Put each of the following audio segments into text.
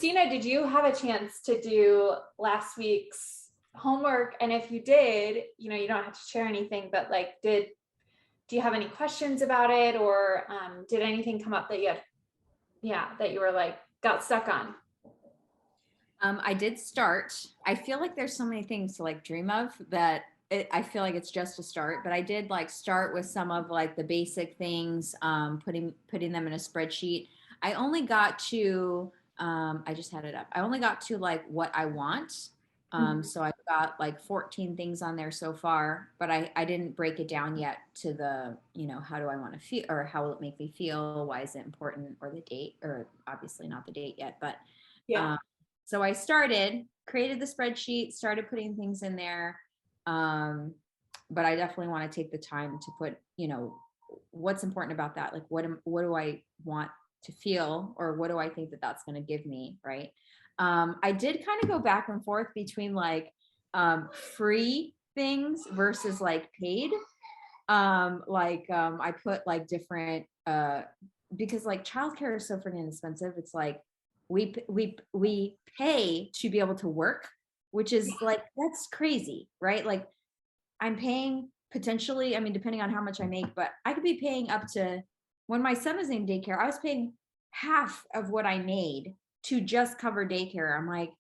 Christina, did you have a chance to do last week's homework? And if you did, you don't have to share anything, but like, do you have any questions about it, or did anything come up that that you were like, got stuck on? I did start. I feel like there's so many things to like dream of that I feel like it's just a start, but I did like start with some of like the basic things, putting them in a spreadsheet. I only got to I just had it up. I only got to like what I want. Mhm. So I've got like 14 things on there so far, but I didn't break it down yet to the, how do I want to feel, or how will it make me feel? Why is it important? Or the date, or obviously not the date yet, but Yeah. um, so I created the spreadsheet, started putting things in there. Um, but I definitely want to take the time to put, what's important about that. Like, what do I want to feel, or what do I think that that's going to give me? Right. I did kind of go back and forth between like, free things versus like paid. I put like different, because like childcare is so freaking expensive. It's like we pay to be able to work, which is like, that's crazy, right? Like I'm paying potentially, I mean, depending on how much I make, but I could be paying up to, when my son was in daycare, I was paying half of what I made to just cover daycare. I'm like,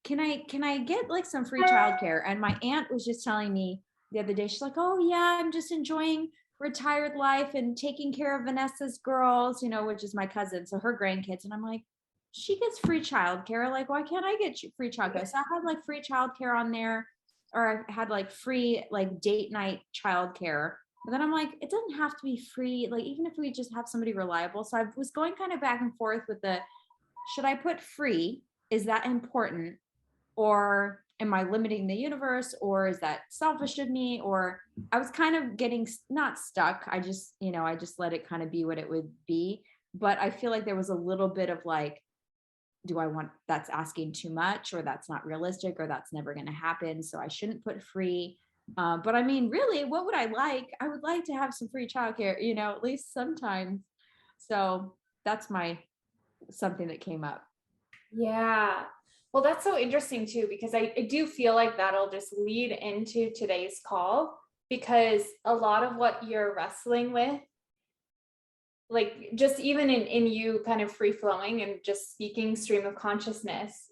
can I get like some free childcare? And my aunt was just telling me the other day, she's like, oh yeah, I'm just enjoying retired life and taking care of Vanessa's girls, which is my cousin, so her grandkids. And I'm like, she gets free childcare. Like, why can't I get free childcare? So I had like free childcare on there, or I had like free like date night childcare. But then I'm like, it doesn't have to be free. Like, even if we just have somebody reliable. So I was going kind of back and forth with should I put free? Is that important? Or am I limiting the universe, or is that selfish of me? Or I was kind of getting not stuck. I just let it kind of be what it would be. But I feel like there was a little bit of like, do I want, that's asking too much, or that's not realistic, or that's never going to happen, so I shouldn't put free. But I mean, really, what would I like? I would like to have some free childcare, at least sometimes. So that's something that came up. Yeah. Well, that's so interesting too, because I do feel like that'll just lead into today's call, because a lot of what you're wrestling with, like just even in you kind of free flowing and just speaking stream of consciousness,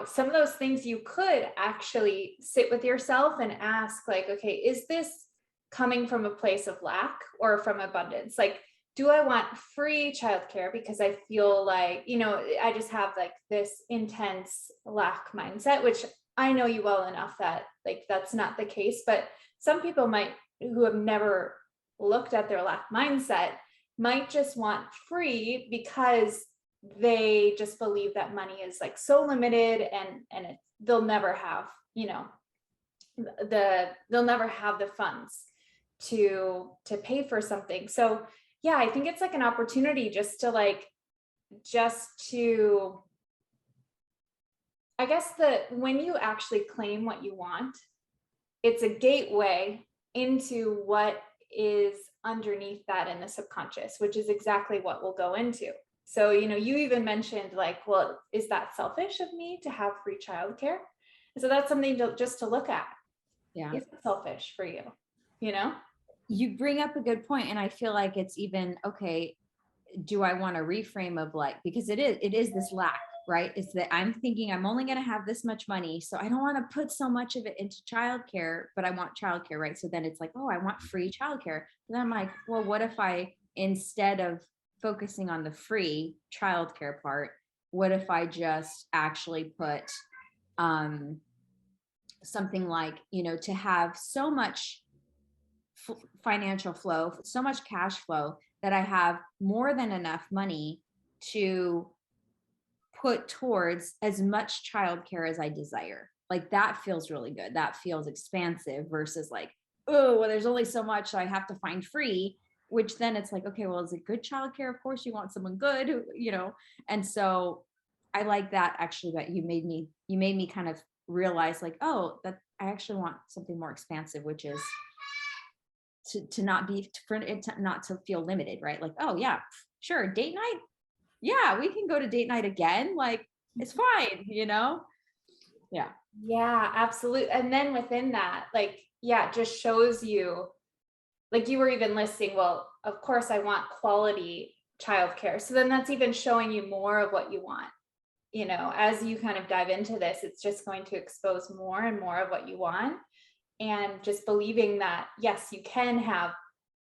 some of those things you could actually sit with yourself and ask, like, okay, is this coming from a place of lack or from abundance? Like, do I want free childcare because I feel like, I just have like this intense lack mindset, which I know you well enough that like that's not the case, but some people might, who have never looked at their lack mindset, might just want free because they just believe that money is like so limited, and they'll never have, they'll never have the funds to pay for something. So yeah, I think it's like an opportunity just to, I guess, when you actually claim what you want, it's a gateway into what is underneath that in the subconscious, which is exactly what we'll go into. So, you even mentioned like, well, is that selfish of me to have free childcare? So that's something just to look at. Yeah. Is it selfish for you? You know? You bring up a good point, and I feel like it's even okay. Do I want to reframe of like, because it is this lack, right? It's that I'm thinking I'm only going to have this much money, so I don't want to put so much of it into childcare, but I want childcare, right? So then it's like, oh, I want free childcare. Then I'm like, well, what if I, instead of focusing on the free childcare part, what if I just actually put um something like, to have so much financial flow, so much cash flow, that I have more than enough money to put towards as much childcare as I desire. Like that feels really good. That feels expansive versus like, oh, well, there's only so much, so I have to find free, which then it's like, okay, well, is it good childcare? Of course, you want someone good. And so I like that actually, that you made me kind of realize like, oh, that I actually want something more expansive, which is to not be, for it to not to feel limited, right? Like, oh yeah, sure, date night, yeah, we can go to date night again. Like, it's fine, you know? Yeah. Yeah, absolutely. And then within that, like, yeah, it just shows you, like you were even listing, well, of course I want quality childcare. So then that's even showing you more of what you want. You know, as you kind of dive into this, it's just going to expose more and more of what you want. And just believing that, yes, you can have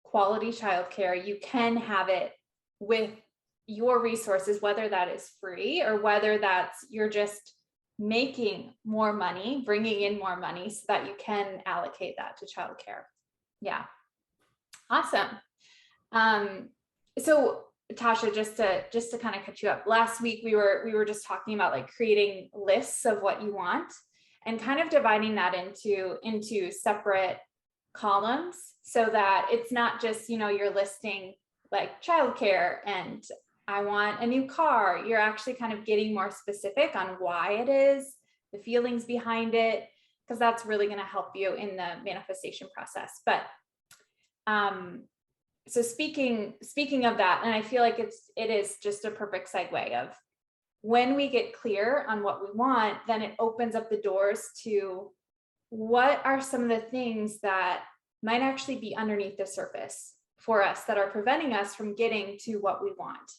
quality childcare, you can have it with your resources, whether that is free or whether that's you're just making more money, bringing in more money so that you can allocate that to childcare. Yeah. Awesome. So Tasha, just to kind of catch you up, last week we were just talking about like creating lists of what you want and kind of dividing that into separate columns so that it's not just, you're listing like childcare and I want a new car. You're actually kind of getting more specific on why it is, the feelings behind it, because that's really going to help you in the manifestation process. But so speaking of that, and I feel like it is just a perfect segue of when we get clear on what we want, then it opens up the doors to what are some of the things that might actually be underneath the surface for us that are preventing us from getting to what we want.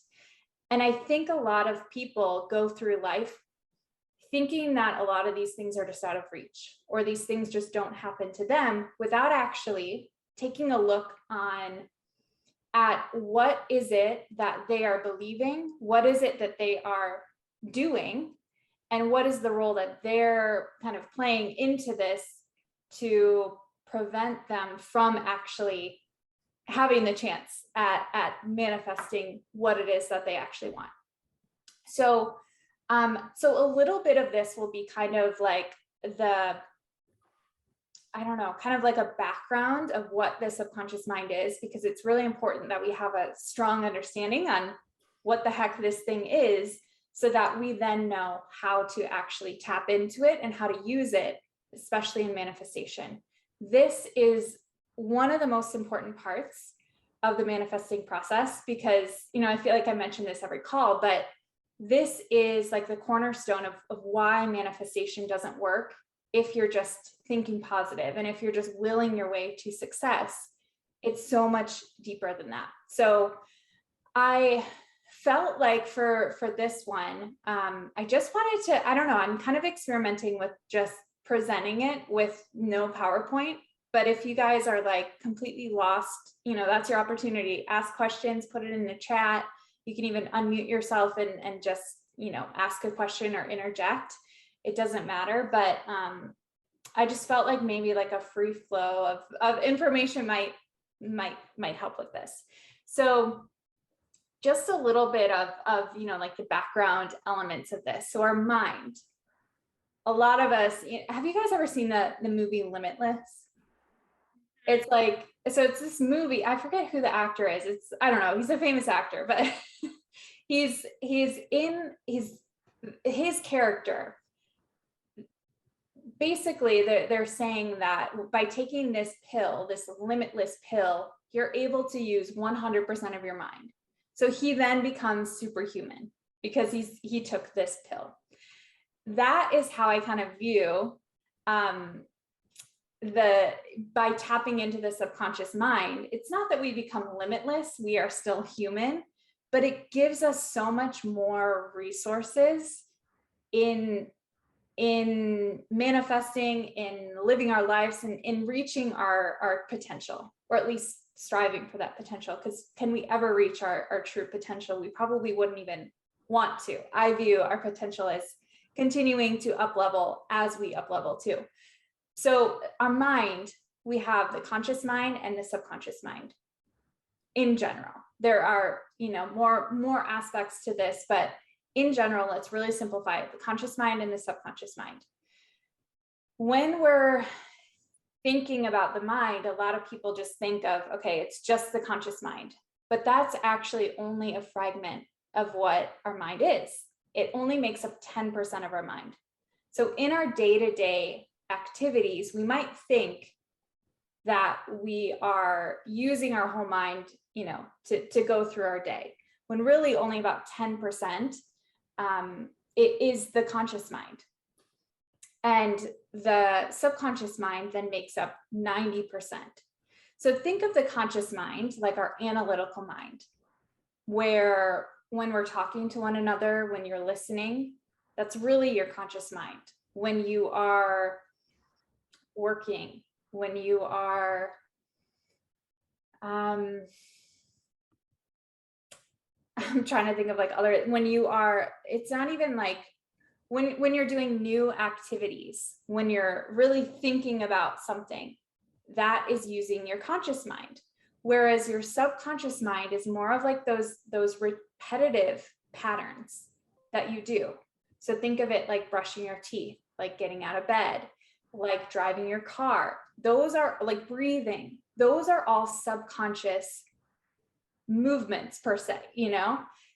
And I think a lot of people go through life thinking that a lot of these things are just out of reach, or these things just don't happen to them, without actually taking a look at what is it that they are believing, what is it that they are doing, and what is the role that they're kind of playing into this to prevent them from actually having the chance at manifesting what it is that they actually want. So a little bit of this will be kind of like kind of like a background of what the subconscious mind is, because it's really important that we have a strong understanding on what the heck this thing is, so that we then know how to actually tap into it and how to use it, especially in manifestation. This is one of the most important parts of the manifesting process, because, I feel like I mention this every call, but this is like the cornerstone of why manifestation doesn't work if you're just thinking positive and if you're just willing your way to success. It's so much deeper than that. So I felt like for this one, I just wanted to, I don't know, I'm kind of experimenting with just presenting it with no PowerPoint. But if you guys are like completely lost, that's your opportunity. Ask questions, put it in the chat. You can even unmute yourself and just, ask a question or interject. It doesn't matter. But I just felt like maybe like a free flow of information might help with this. So just a little bit of like the background elements of this. So our mind, a lot of us, have you guys ever seen the movie Limitless? It's like, so it's this movie, I forget who the actor is. I don't know, he's a famous actor, but his character, basically they're saying that by taking this pill, this limitless pill, you're able to use 100% of your mind. So he then becomes superhuman because he took this pill. That is how I kind of view by tapping into the subconscious mind. It's not that we become limitless, we are still human, but it gives us so much more resources in manifesting, in living our lives, and in reaching our potential, or at least striving for that potential. Because can we ever reach our true potential? We probably wouldn't even want to. I view our potential as continuing to up level as we up level too. So our mind, we have the conscious mind and the subconscious mind. In general, there are more aspects to this, but in general, let's really simplify it: the conscious mind and the subconscious mind. When we're thinking about the mind, a lot of people just think of, okay, it's just the conscious mind, but that's actually only a fragment of what our mind is. It only makes up 10% of our mind. So in our day-to-day activities, we might think that we are using our whole mind, to go through our day, when really only about 10% it is the conscious mind. And the subconscious mind then makes up 90%. So think of the conscious mind like our analytical mind, where when we're talking to one another, when you're listening, that's really your conscious mind. When you are working, when you are, I'm trying to think of like other, when you are, it's not even like, when you're doing new activities, when you're really thinking about something, that is using your conscious mind. Whereas your subconscious mind is more of like those repetitive patterns that you do. So think of it like brushing your teeth, like getting out of bed, like driving your car. Those are like breathing. Those are all subconscious movements per se,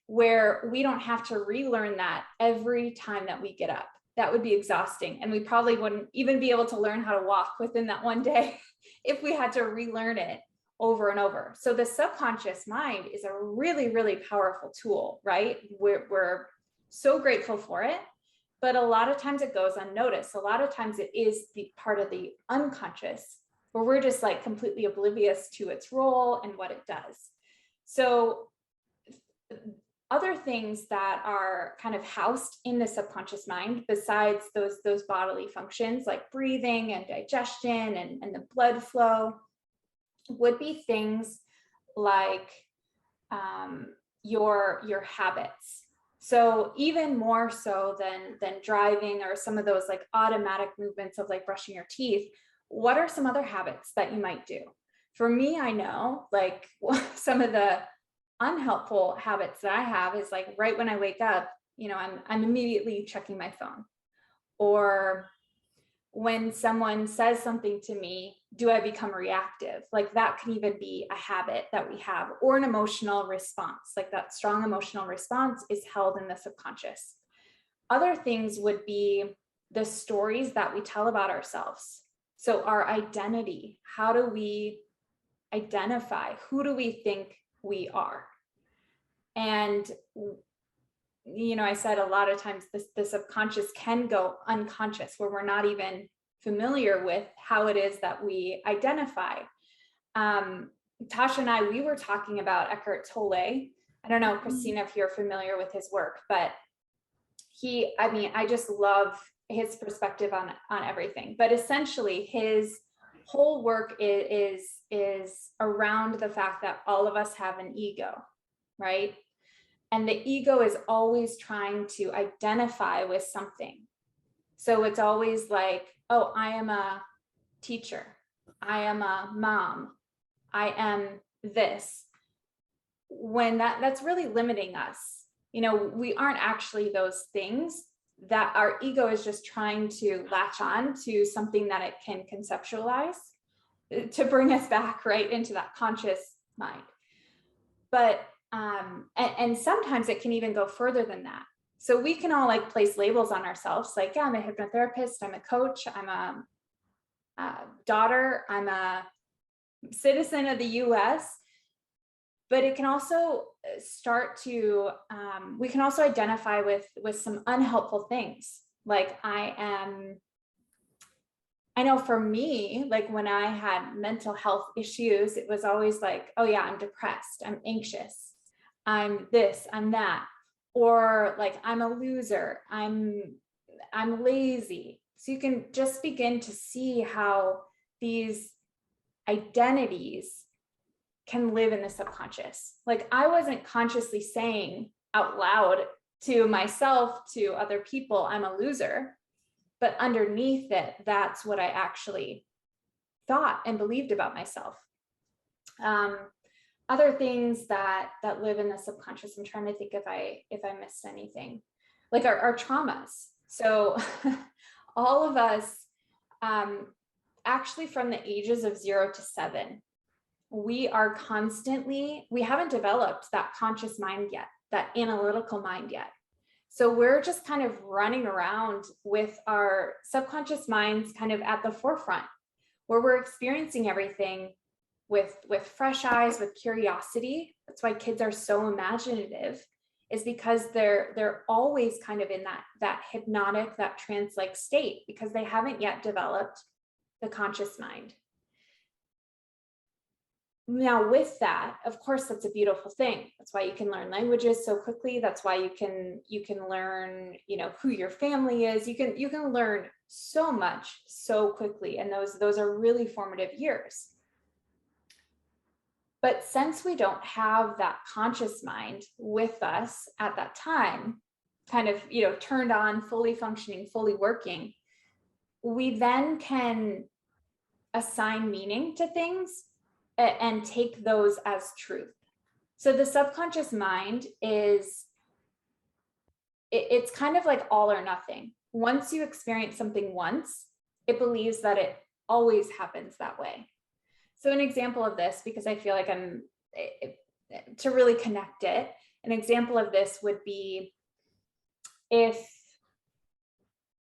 where we don't have to relearn that every time that we get up. That would be exhausting. And we probably wouldn't even be able to learn how to walk within that one day if we had to relearn it over and over. So the subconscious mind is a really, really powerful tool, right? We're so grateful for it, but a lot of times it goes unnoticed. A lot of times it is the part of the unconscious where we're just like completely oblivious to its role and what it does. So other things that are kind of housed in the subconscious mind, besides those bodily functions like breathing and digestion and the blood flow, would be things like your habits. So even more so than driving or some of those like automatic movements of like brushing your teeth, what are some other habits that you might do? For me, I know like some of the unhelpful habits that I have is like right when I wake up, I'm immediately checking my phone. Or when someone says something to me, do I become reactive? Like that can even be a habit that we have, or an emotional response. Like that strong emotional response is held in the subconscious. Other things would be the stories that we tell about ourselves. So our identity, how do we identify? Who do we think we are? And, I said a lot of times the subconscious can go unconscious, where we're not even familiar with how it is that we identify. Tasha and I, we were talking about Eckhart Tolle. I don't know, Christina, if you're familiar with his work, but I just love his perspective on everything. But essentially his whole work is around the fact that all of us have an ego, right? And the ego is always trying to identify with something. So it's always like, oh, I am a teacher. I am a mom. I am this. When that's really limiting us. We aren't actually those things. That our ego is just trying to latch on to something that it can conceptualize to bring us back right into that conscious mind. But and sometimes it can even go further than that. So we can all like place labels on ourselves, like, yeah, I'm a hypnotherapist, I'm a coach, I'm a daughter, I'm a citizen of the US. But it can also start to, we can also identify with some unhelpful things. Like I know for me, like when I had mental health issues, it was always like, oh yeah, I'm depressed, I'm anxious, I'm this, I'm that, or like I'm a loser, I'm lazy. So you can just begin to see how these identities can live in the subconscious. Like I wasn't consciously saying out loud to myself, to other people, I'm a loser, but underneath it, that's what I actually thought and believed about myself. Other things that live in the subconscious, I'm trying to think if I missed anything, like our traumas. So all of us, actually from the ages of 0 to 7, we haven't developed that conscious mind yet, that analytical mind yet. So we're just kind of running around with our subconscious minds kind of at the forefront, where we're experiencing everything with fresh eyes, with curiosity. That's why kids are so imaginative. is because they're always kind of in that hypnotic, that trance-like state, because they haven't yet developed the conscious mind. Now, with that, of course, that's a beautiful thing. That's why you can learn languages so quickly. That's why you can learn, who your family is. You can learn so much so quickly, and those are really formative years. But since we don't have that conscious mind with us at that time, kind of, turned on, fully functioning, fully working, we then can assign meaning to things and take those as truth. So the subconscious mind it's kind of like all or nothing. Once you experience something once, it believes that it always happens that way. So an example of this, because I feel like to really connect it, an example of this would be if,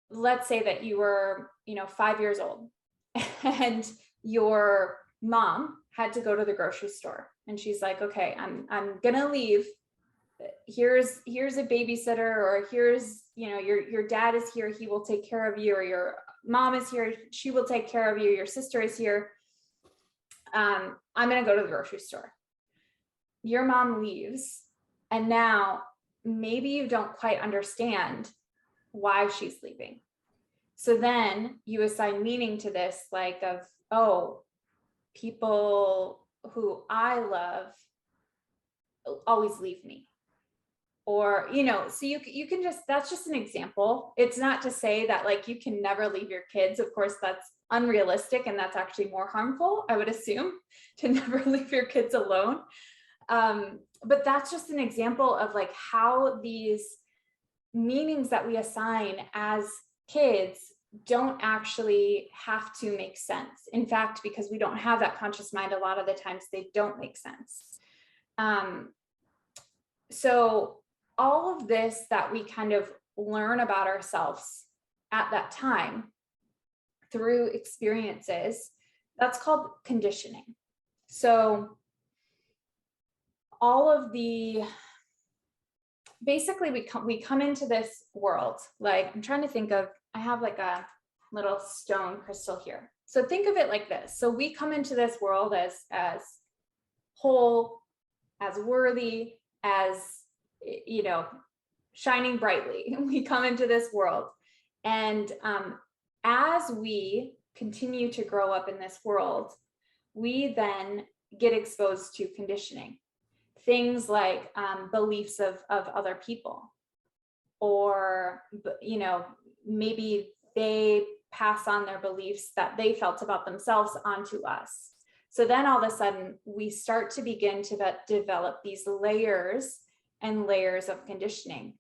let's say that you were, 5 years old and your mom had to go to the grocery store, and she's like, okay, I'm gonna leave. Here's a babysitter, or here's, your dad is here, he will take care of you, or your mom is here, she will take care of you, your sister is here. I'm gonna go to the grocery store. Your mom leaves, and now maybe you don't quite understand why she's leaving. So then you assign meaning to this, like of, oh, people who I love always leave me. Or, so you can just, that's just an example. It's not to say that like you can never leave your kids. Of course, that's unrealistic, and that's actually more harmful, I would assume, to never leave your kids alone. But that's just an example of like how these meanings that we assign as kids don't actually have to make sense. In fact, because we don't have that conscious mind, a lot of the times they don't make sense. So all of this that we kind of learn about ourselves at that time through experiences, that's called conditioning. So all of basically we come into this world, like, I'm trying to think of, I have like a little stone crystal here. So think of it like this. So we come into this world as whole, as worthy, as, shining brightly. We come into this world. And as we continue to grow up in this world, we then get exposed to conditioning. Things like beliefs of other people, or, maybe they pass on their beliefs that they felt about themselves onto us. So then all of a sudden we start to begin to develop these layers and layers of conditioning.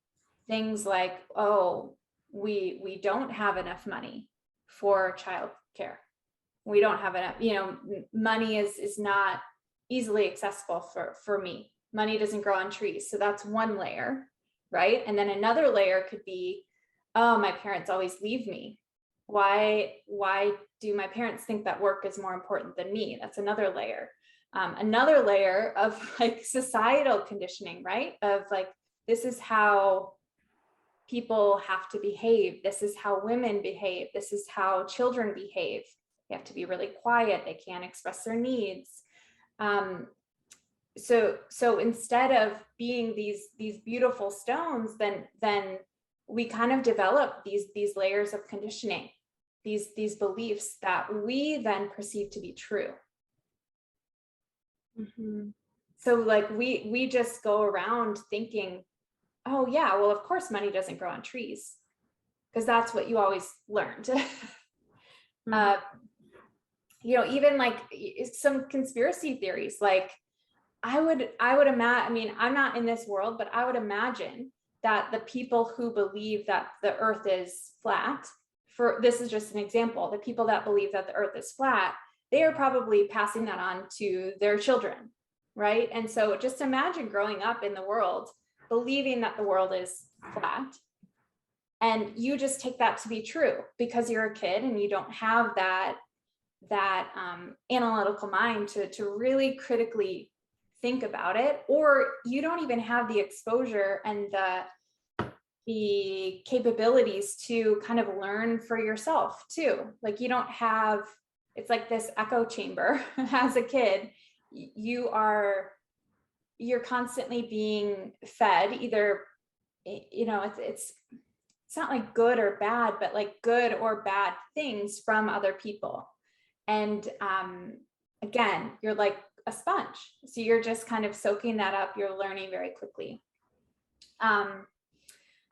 Things like, oh, we don't have enough money for childcare. We don't have enough, money is not easily accessible for me. Money doesn't grow on trees. So that's one layer, right? And then another layer could be, oh, my parents always leave me. Why do my parents think that work is more important than me? That's another layer. Another layer of like societal conditioning, right? Of like, this is how people have to behave. This is how women behave. This is how children behave. They have to be really quiet. They can't express their needs. So instead of being these beautiful stones, then we kind of develop these layers of conditioning, these beliefs that we then perceive to be true. Mm-hmm. So like we just go around thinking, oh yeah, well, of course money doesn't grow on trees, because that's what you always learned. Mm-hmm. Even like some conspiracy theories, like I would imagine, I mean, I'm not in this world, but I would imagine that the people who believe that the earth is flat, this is just an example, the people that believe that the earth is flat, they are probably passing that on to their children, right? And so just imagine growing up in the world, believing that the world is flat, and you just take that to be true because you're a kid and you don't have that analytical mind to really critically think about it, or you don't even have the exposure and the capabilities to kind of learn for yourself too. Like you don't have, it's like this echo chamber as a kid. You're constantly being fed either, it's not like good or bad, but like good or bad things from other people. And again, you're like a sponge. So you're just kind of soaking that up. You're learning very quickly.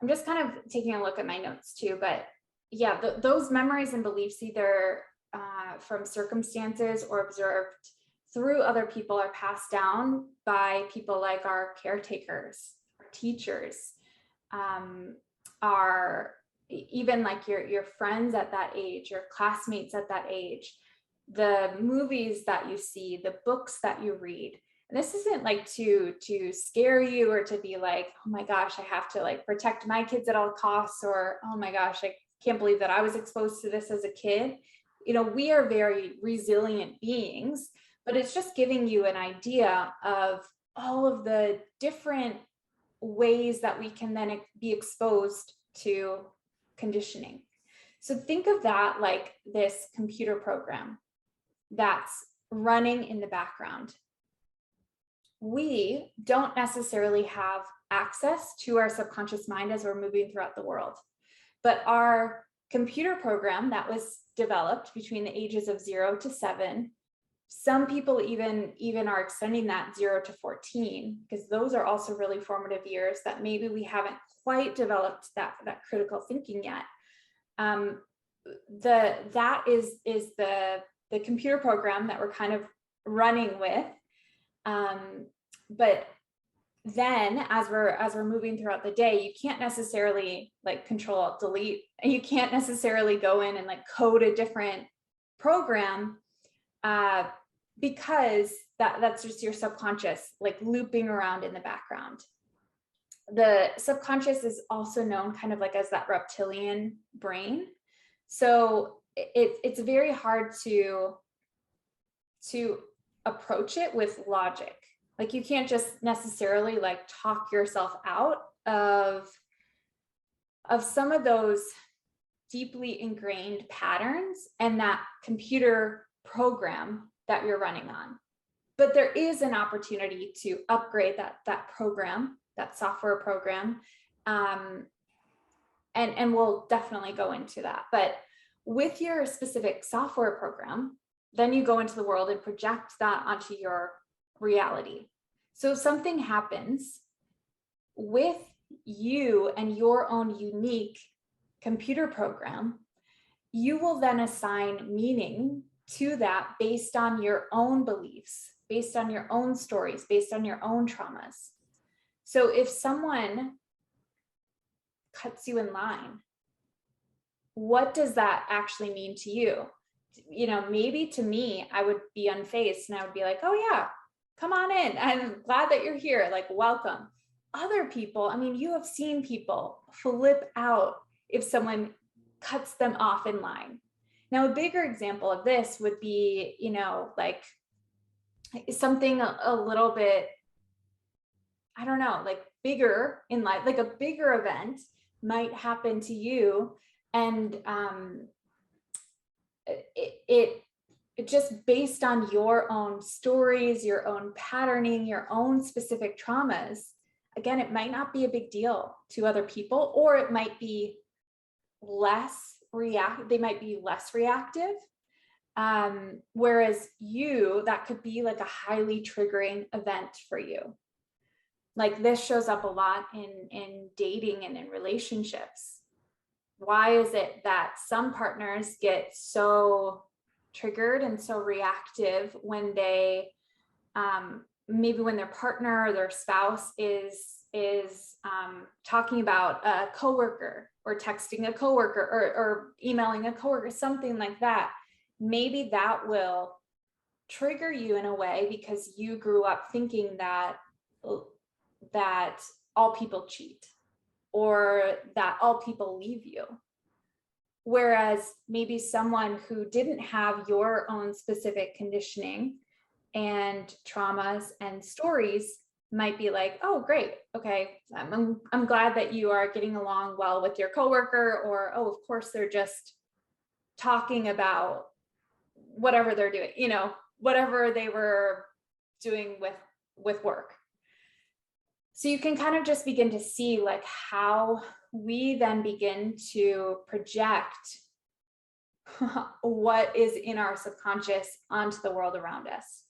I'm just kind of taking a look at my notes too, but yeah, those memories and beliefs, either from circumstances or observed through other people, are passed down by people like our caretakers, our teachers, our even like your friends at that age, your classmates at that age, the movies that you see, the books that you read. And this isn't like to scare you or to be like, oh my gosh, I have to like protect my kids at all costs, or oh my gosh, I can't believe that I was exposed to this as a kid. We are very resilient beings, but it's just giving you an idea of all of the different ways that we can then be exposed to conditioning. So think of that like this computer program that's running in the background. We don't necessarily have access to our subconscious mind as we're moving throughout the world, but our computer program that was developed between the ages of 0 to 7, some people even are extending that 0 to 14, because those are also really formative years that maybe we haven't quite developed that critical thinking yet. That is the computer program that we're kind of running with. But then as we're moving throughout the day, you can't necessarily like Control-Alt-Delete, and you can't necessarily go in and like code a different program, because that's just your subconscious like looping around in the background. The subconscious is also known kind of like as that reptilian brain. So it's very hard to approach it with logic. Like you can't just necessarily like talk yourself out of some of those deeply ingrained patterns and that computer program that you're running on. But there is an opportunity to upgrade that program, that software program. And we'll definitely go into that. But with your specific software program, then you go into the world and project that onto your reality. So if something happens with you and your own unique computer program, you will then assign meaning to that based on your own beliefs, based on your own stories, based on your own traumas. So if someone cuts you in line, what does that actually mean to you? Maybe to me, I would be unfazed and I would be like, oh yeah, come on in. I'm glad that you're here. Like, welcome. Other people, I mean, you have seen people flip out if someone cuts them off in line. Now, a bigger example of this would be, like something a little bit, I don't know, like bigger in life, like a bigger event might happen to you. And it just based on your own stories, your own patterning, your own specific traumas, again, it might not be a big deal to other people, or it might be they might be less reactive. Whereas that could be like a highly triggering event for you. Like this shows up a lot in dating and in relationships. Why is it that some partners get so triggered and so reactive when they, maybe when their partner or their spouse is talking about a coworker or texting a coworker or emailing a coworker, something like that? Maybe that will trigger you in a way because you grew up thinking that all people cheat, or that all people leave you. Whereas maybe someone who didn't have your own specific conditioning and traumas and stories might be like, oh, great. Okay. I'm glad that you are getting along well with your coworker, or, oh, of course, they're just talking about whatever they're doing, whatever they were doing with work. So you can kind of just begin to see like how we then begin to project what is in our subconscious onto the world around us.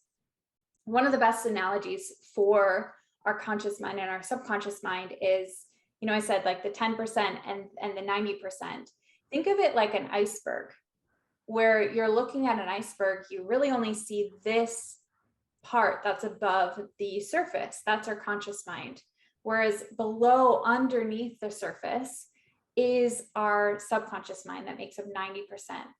One of the best analogies for our conscious mind and our subconscious mind is, I said like the 10% and the 90%. Think of it like an iceberg, where you're looking at an iceberg, you really only see this part that's above the surface. That's our conscious mind. Whereas below, underneath the surface, is our subconscious mind that makes up 90%.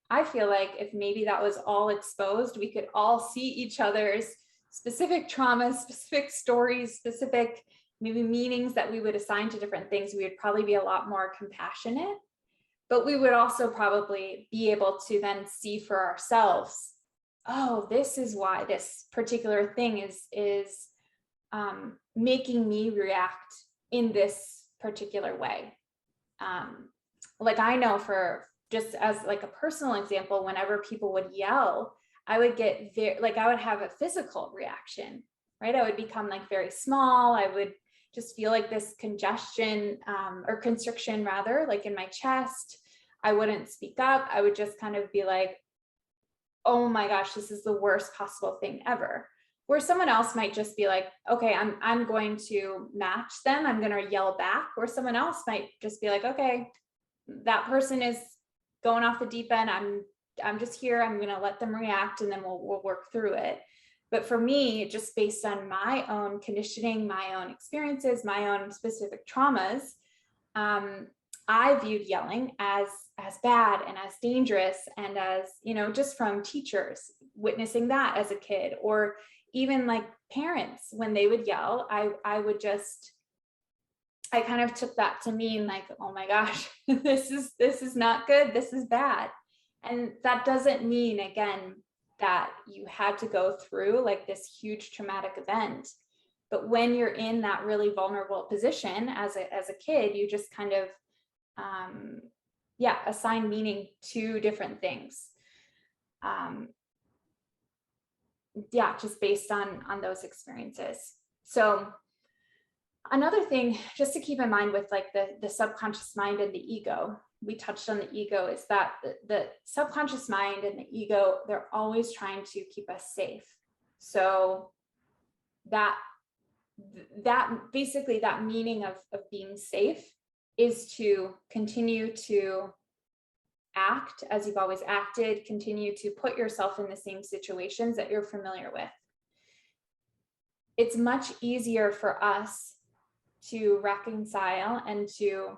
I feel like if maybe that was all exposed, we could all see each other's specific traumas, specific stories, specific maybe meanings that we would assign to different things. We would probably be a lot more compassionate, but we would also probably be able to then see for ourselves, oh, this is why this particular thing is making me react in this particular way. Like I know, for just as like a personal example, whenever people would yell, I would get I would have a physical reaction, right? I would become like very small. I would just feel like this congestion or constriction rather, like in my chest. I wouldn't speak up. I would just kind of be like, oh my gosh, this is the worst possible thing ever. Where someone else might just be like, okay, I'm going to match them. I'm going to yell back. Or someone else might just be like, okay, that person is going off the deep end. I'm just here. I'm going to let them react, and then we'll work through it. But for me, just based on my own conditioning, my own experiences, my own specific traumas, I viewed yelling as bad and as dangerous, and as, just from teachers witnessing that as a kid, or even like parents, when they would yell, I kind of took that to mean like, oh my gosh, this is not good. This is bad. And that doesn't mean, again, that you had to go through like this huge traumatic event. But when you're in that really vulnerable position as a kid, you just kind of, assign meaning to different things. Just based on those experiences. So another thing just to keep in mind with like the subconscious mind and the ego, we touched on the ego, is that the subconscious mind and the ego, they're always trying to keep us safe. So that basically that meaning of being safe is to continue to act as you've always acted, continue to put yourself in the same situations that you're familiar with. It's much easier for us to reconcile and to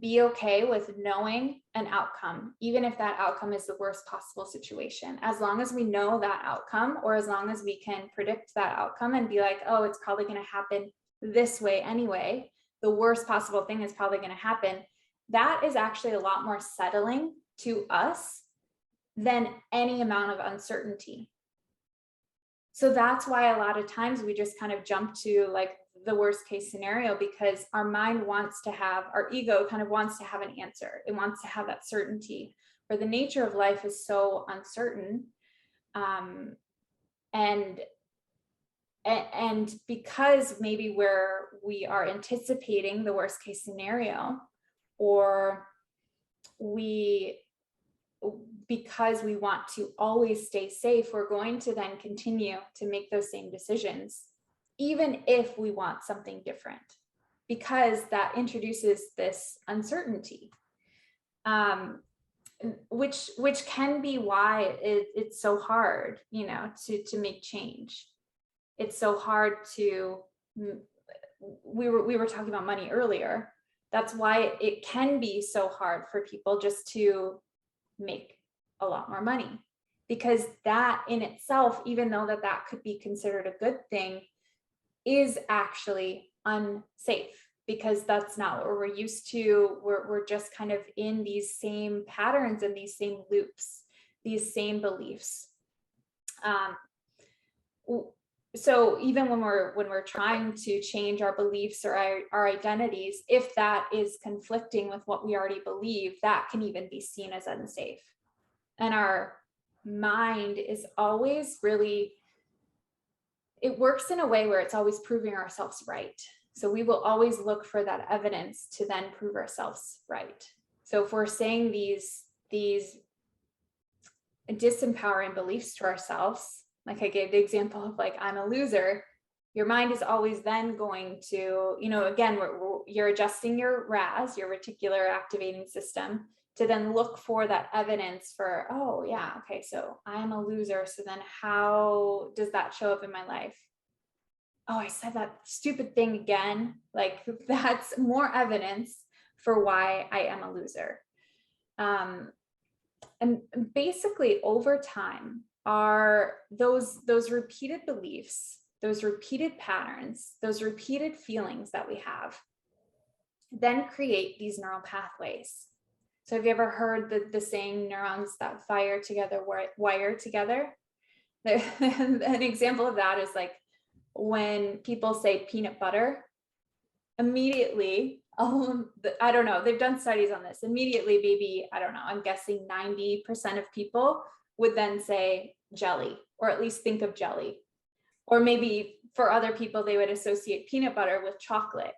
be okay with knowing an outcome, even if that outcome is the worst possible situation. As long as we know that outcome, or as long as we can predict that outcome and be like, oh, it's probably going to happen this way anyway, the worst possible thing is probably going to happen. That is actually a lot more settling to us than any amount of uncertainty. So that's why a lot of times we just kind of jump to like the worst case scenario, because our mind wants to have, our ego kind of wants to have an answer. It wants to have that certainty, where the nature of life is so uncertain. And because maybe where we are anticipating the worst case scenario, or because we want to always stay safe, we're going to then continue to make those same decisions, even if we want something different, because that introduces this uncertainty, which can be why it's so hard, to make change. It's so hard to, we were talking about money earlier. That's why it can be so hard for people just to make a lot more money, because that in itself, even though that could be considered a good thing, is actually unsafe, because that's not what we're used to. We're just kind of in these same patterns and these same loops, these same beliefs. So even when we're trying to change our beliefs or our identities, if that is conflicting with what we already believe, that can even be seen as unsafe. And our mind is always really, it works in a way where it's always proving ourselves right. So we will always look for that evidence to then prove ourselves right. So if we're saying these disempowering beliefs to ourselves, like I gave the example of like, I'm a loser, your mind is always then going to, again, you're adjusting your RAS, your reticular activating system, to then look for that evidence for, oh yeah, okay, so I'm a loser. So then how does that show up in my life? Oh, I said that stupid thing again. Like that's more evidence for why I am a loser. And basically over time are those repeated beliefs, those repeated patterns, those repeated feelings that we have then create these neural pathways. So have you ever heard the saying, neurons that fire together wire together? An example of that is like when people say peanut butter, immediately, I don't know, they've done studies on this. Immediately, maybe, I don't know, I'm guessing 90% of people would then say jelly, or at least think of jelly. Or maybe for other people, they would associate peanut butter with chocolate.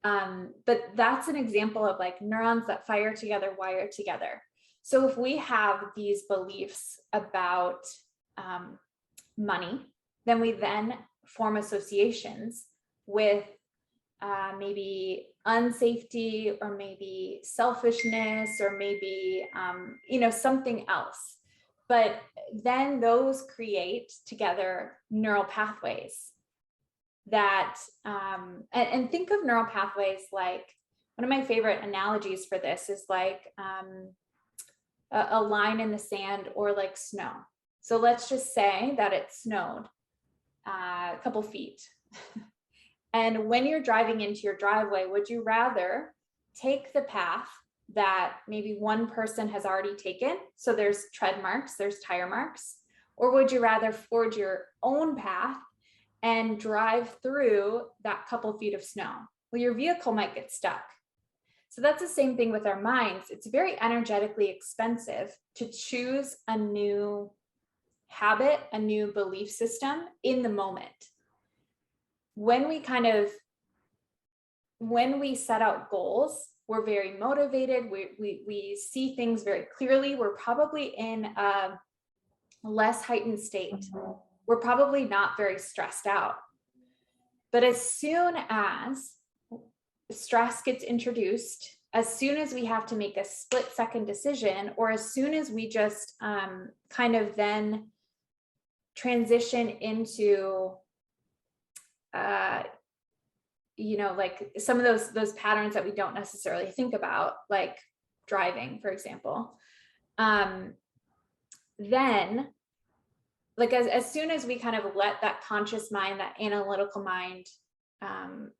But that's an example of like neurons that fire together, wire together. So if we have these beliefs about money, then we then form associations with maybe unsafety, or maybe selfishness, or maybe something else. But then those create together neural pathways that and think of neural pathways like, one of my favorite analogies for this is like a line in the sand, or like snow. So let's just say that it snowed a couple feet. And when you're driving into your driveway, would you rather take the path that maybe one person has already taken? So there's tread marks, there's tire marks. Or would you rather forge your own path and drive through that couple feet of snow? Well, your vehicle might get stuck. So that's the same thing with our minds. It's very energetically expensive to choose a new habit, a new belief system in the moment. When we set out goals, we're very motivated. We see things very clearly. We're probably in a less heightened state. We're probably not very stressed out. But as soon as stress gets introduced, as soon as we have to make a split-second decision, or as soon as we just kind of then transition into like some of those patterns that we don't necessarily think about, like driving, for example, then like as soon as we kind of let that conscious mind, that analytical mind,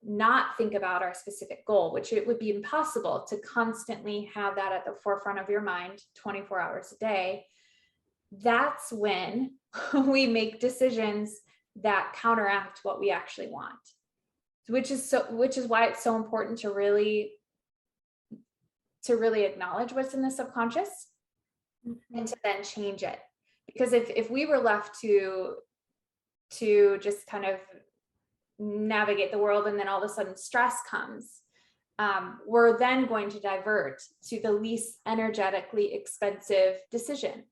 not think about our specific goal, which it would be impossible to constantly have that at the forefront of your mind 24 hours a day, that's when we make decisions that counteract what we actually want. Which is why it's so important to really acknowledge what's in the subconscious, and to then change it. Because if we were left to just kind of navigate the world, and then all of a sudden stress comes, we're then going to divert to the least energetically expensive decision,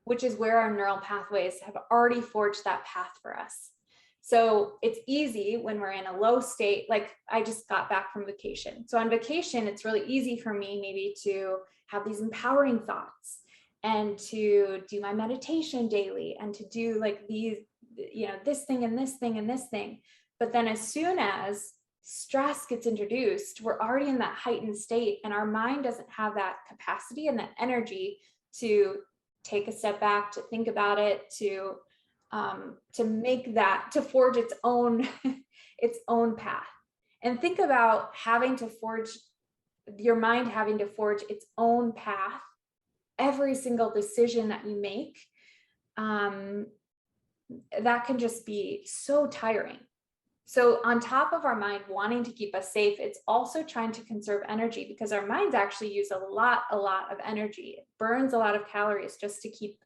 which is where our neural pathways have already forged that path for us. So it's easy when we're in a low state, like I just got back from vacation. So on vacation, it's really easy for me maybe to have these empowering thoughts, and to do my meditation daily, and to do like these, this thing and this thing and this thing. But then as soon as stress gets introduced, we're already in that heightened state, and our mind doesn't have that capacity and that energy to take a step back, to think about it, to make that, to forge its own path. And think about your mind having to forge its own path. Every single decision that you make, that can just be so tiring. So on top of our mind wanting to keep us safe, it's also trying to conserve energy, because our minds actually use a lot of energy. It burns a lot of calories just to keep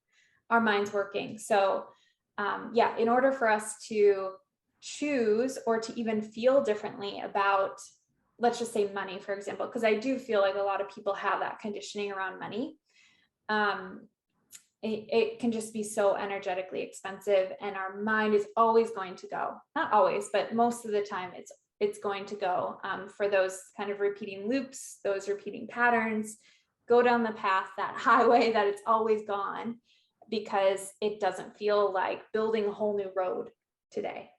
our minds working. So yeah, in order for us to choose or to even feel differently about, let's just say money, for example, because I do feel like a lot of people have that conditioning around money. It can just be so energetically expensive, and our mind is always going to go, not always, but most of the time it's going to go for those kind of repeating loops, those repeating patterns, go down the path, that highway that it's always gone, because it doesn't feel like building a whole new road today.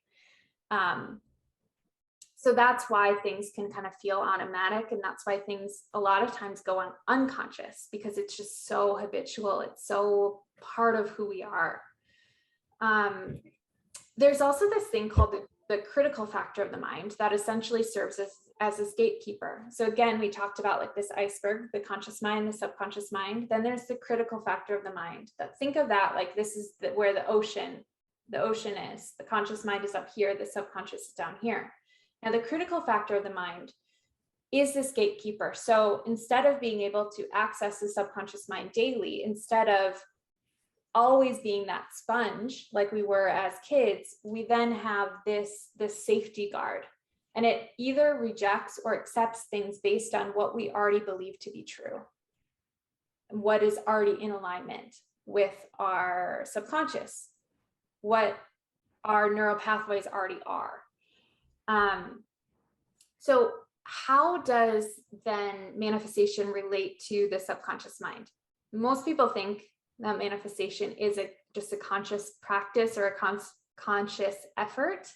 So that's why things can kind of feel automatic, and that's why things a lot of times go on unconscious, because it's just so habitual. It's so part of who we are. There's also this thing called the critical factor of the mind that essentially serves as a gatekeeper. So again, we talked about like this iceberg, the conscious mind, the subconscious mind. Then there's the critical factor of the mind. That, think of that like this is where the ocean is. The conscious mind is up here, the subconscious is down here. Now, the critical factor of the mind is this gatekeeper. So instead of being able to access the subconscious mind daily, instead of always being that sponge like we were as kids, we then have this safety guard, and it either rejects or accepts things based on what we already believe to be true, and what is already in alignment with our subconscious, what our neural pathways already are. So how does then manifestation relate to the subconscious mind? Most people think that manifestation is just a conscious practice or a conscious effort.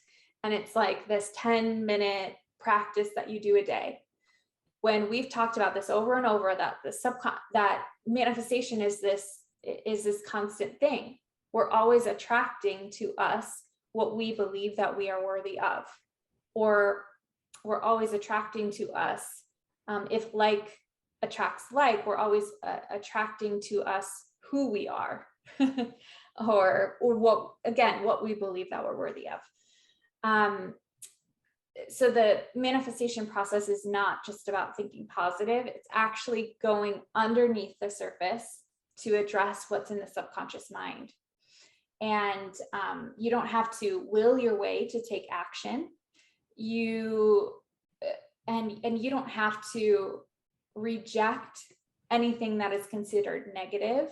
And it's like this 10-minute practice that you do a day. When we've talked about this over and over, that that manifestation is this constant thing. We're always attracting to us what we believe that we are worthy of, or we're always attracting to us. If like attracts like, we're always attracting to us who we are, or what we believe that we're worthy of. So the manifestation process is not just about thinking positive. It's actually going underneath the surface to address what's in the subconscious mind. And you don't have to will your way to take action. You don't have to reject anything that is considered negative.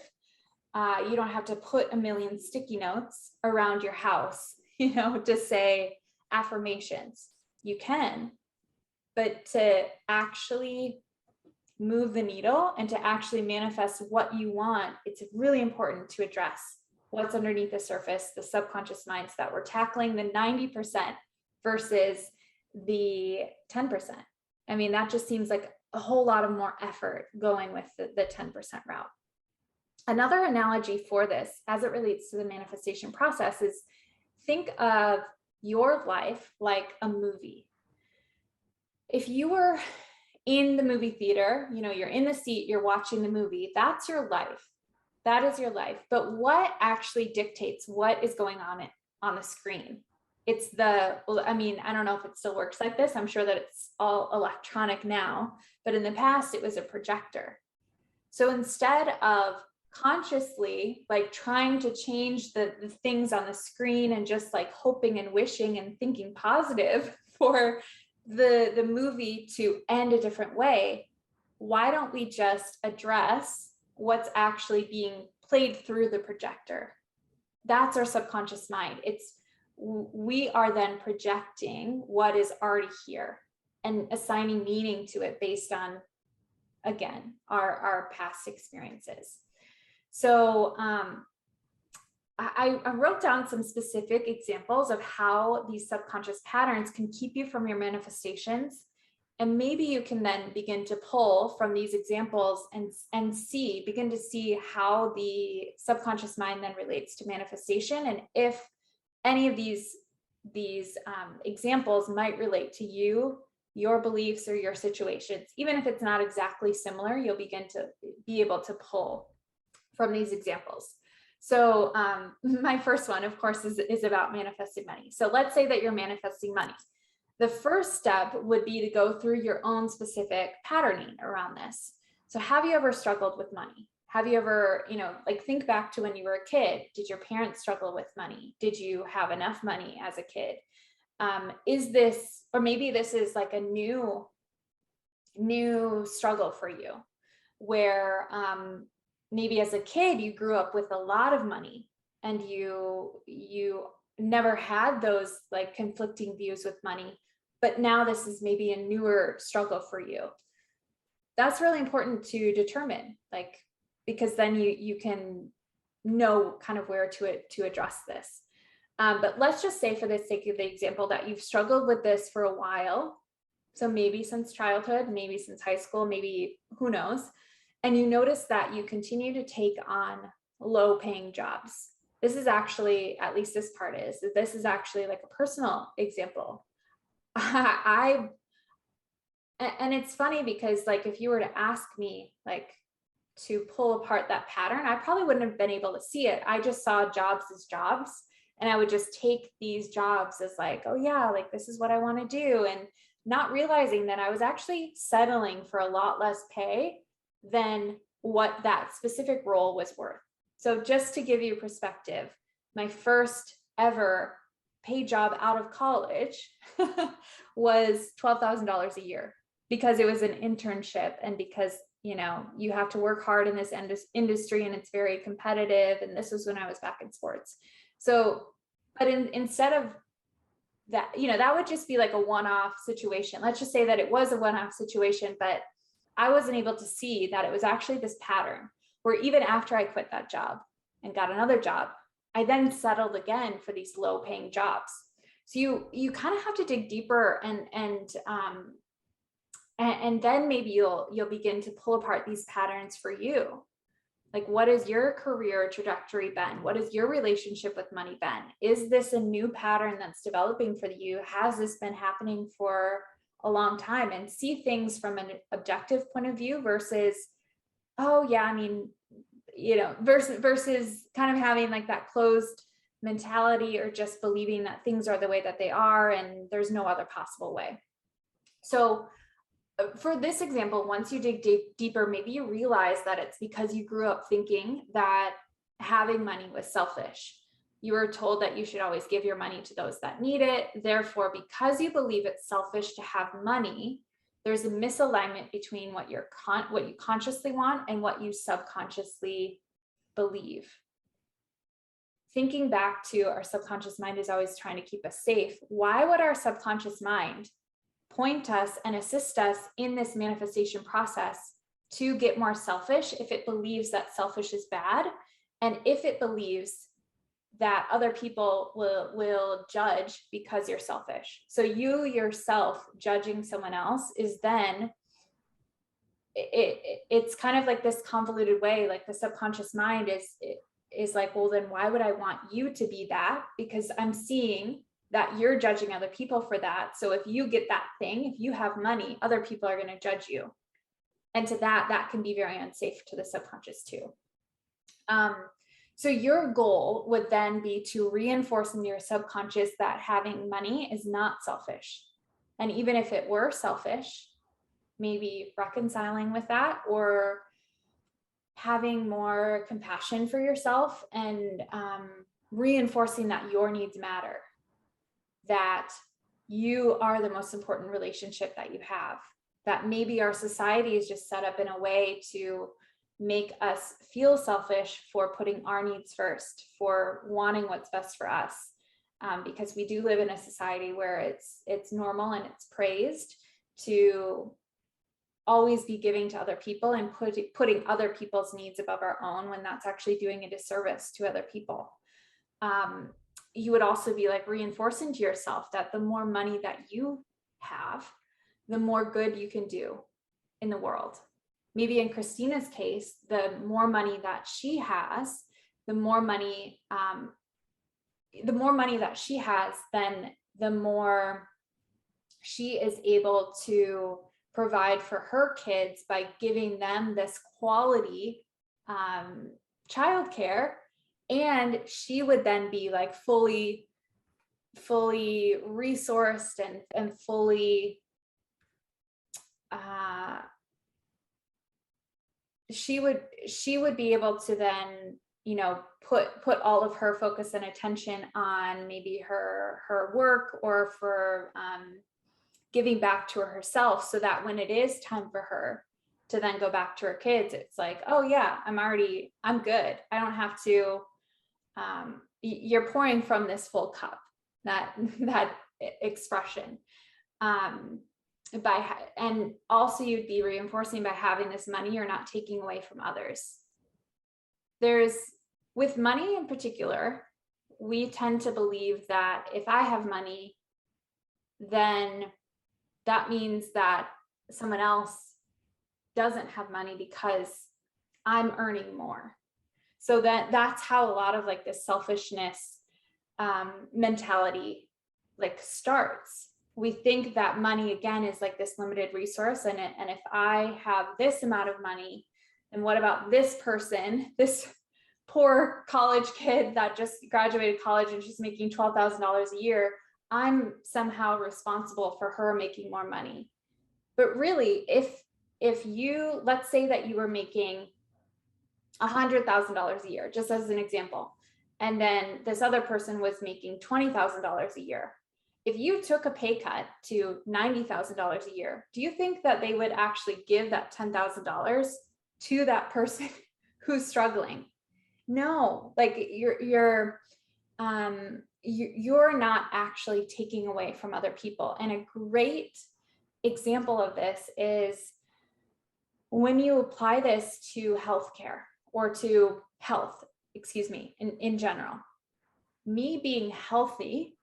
You don't have to put a million sticky notes around your house, to say affirmations. You can, but to actually move the needle and to actually manifest what you want, it's really important to address what's underneath the surface, the subconscious minds, that we're tackling the 90% versus the 10%. I mean, that just seems like a whole lot of more effort going with the 10% route. Another analogy for this, as it relates to the manifestation process, is think of your life like a movie. If you were in the movie theater, you're in the seat, you're watching the movie, that's your life. That is your life. But what actually dictates what is going on the screen? It's I don't know if it still works like this. I'm sure that it's all electronic now, but in the past it was a projector. So instead of consciously like trying to change the things on the screen and just like hoping and wishing and thinking positive for the movie to end a different way, why don't we just address what's actually being played through the projector? That's our subconscious mind. We are then projecting what is already here and assigning meaning to it based on, again, our past experiences. So I wrote down some specific examples of how these subconscious patterns can keep you from your manifestations. And maybe you can then begin to pull from these examples and begin to see how the subconscious mind then relates to manifestation, and if any of these examples might relate to you, your beliefs, or your situations. Even if it's not exactly similar, you'll begin to be able to pull from these examples. So my first one, of course, is about manifesting money. So let's say that you're manifesting money. The first step would be to go through your own specific patterning around this. So have you ever struggled with money? Have you ever, like think back to when you were a kid. Did your parents struggle with money? Did you have enough money as a kid? Is this, or maybe this is like a new struggle for you, where maybe as a kid you grew up with a lot of money and you never had those like conflicting views with money, but now this is maybe a newer struggle for you. That's really important to determine, like, because then you can know kind of where to address this. But let's just say, for the sake of the example, that you've struggled with this for a while. So maybe since childhood, maybe since high school, maybe who knows. And you notice that you continue to take on low paying jobs. This is actually, at least this part is, this is actually like a personal example. And it's funny because like, if you were to ask me like to pull apart that pattern, I probably wouldn't have been able to see it. I just saw jobs as jobs. And I would just take these jobs as like, oh yeah, like this is what I want to do. And not realizing that I was actually settling for a lot less pay than what that specific role was worth. So just to give you perspective, my first ever paid job out of college was $12,000 a year, because it was an internship, and because you have to work hard in this industry and it's very competitive. And this was when I was back in sports. So, but instead of that, that would just be like a one-off situation. Let's just say that it was a one-off situation, but I wasn't able to see that it was actually this pattern where even after I quit that job and got another job, I then settled again for these low paying jobs. So you kind of have to dig deeper, and then maybe you'll begin to pull apart these patterns for you. Like, what is your career trajectory been? What is your relationship with money been? Is this a new pattern that's developing for you? Has this been happening for a long time? And see things from an objective point of view versus, oh yeah, I mean, versus kind of having like that closed mentality, or just believing that things are the way that they are and there's no other possible way. So for this example, once you dig deeper, maybe you realize that it's because you grew up thinking that having money was selfish. You were told that you should always give your money to those that need it. Therefore, because you believe it's selfish to have money, there's a misalignment between what you consciously want and what you subconsciously believe. Thinking back to our subconscious mind is always trying to keep us safe. Why would our subconscious mind point us and assist us in this manifestation process to get more selfish if it believes that selfish is bad, and if it believes that other people will judge because you're selfish? So you yourself judging someone else is then it's kind of like this convoluted way. Like the subconscious mind is like, well, then why would I want you to be that? Because I'm seeing that you're judging other people for that. So if you get that thing, if you have money, other people are going to judge you. And to that can be very unsafe to the subconscious too. So your goal would then be to reinforce in your subconscious that having money is not selfish. And even if it were selfish, maybe reconciling with that, or having more compassion for yourself, and reinforcing that your needs matter, that you are the most important relationship that you have, that maybe our society is just set up in a way to make us feel selfish for putting our needs first, for wanting what's best for us. Because we do live in a society where it's normal and it's praised to always be giving to other people and putting other people's needs above our own, when that's actually doing a disservice to other people. You would also be like reinforcing to yourself that the more money that you have, the more good you can do in the world. Maybe in Christina's case, the more money that she has, the more money that she has, then the more she is able to provide for her kids by giving them this quality childcare. And she would then be like fully resourced and fully, she would be able to then, you know, put all of her focus and attention on maybe her work, or for giving back to herself, so that when it is time for her to then go back to her kids, it's like, oh yeah, I'm good. I don't have to, you're pouring from this full cup, that expression. And also you'd be reinforcing by having this money, you're not taking away from others. With money in particular, we tend to believe that if I have money, then that means that someone else doesn't have money because I'm earning more. So that's how a lot of like this selfishness mentality like starts. We think that money, again, is like this limited resource, and if I have this amount of money, then what about this person, this poor college kid that just graduated college and she's making $12,000 a year? I'm somehow responsible for her making more money. But really, if you, let's say that you were making $100,000 a year, just as an example, and then this other person was making $20,000 a year. If you took a pay cut to $90,000 a year, do you think that they would actually give that $10,000 to that person who's struggling? No, like you're not actually taking away from other people. And a great example of this is when you apply this to healthcare, or to health, in general. Me being healthy,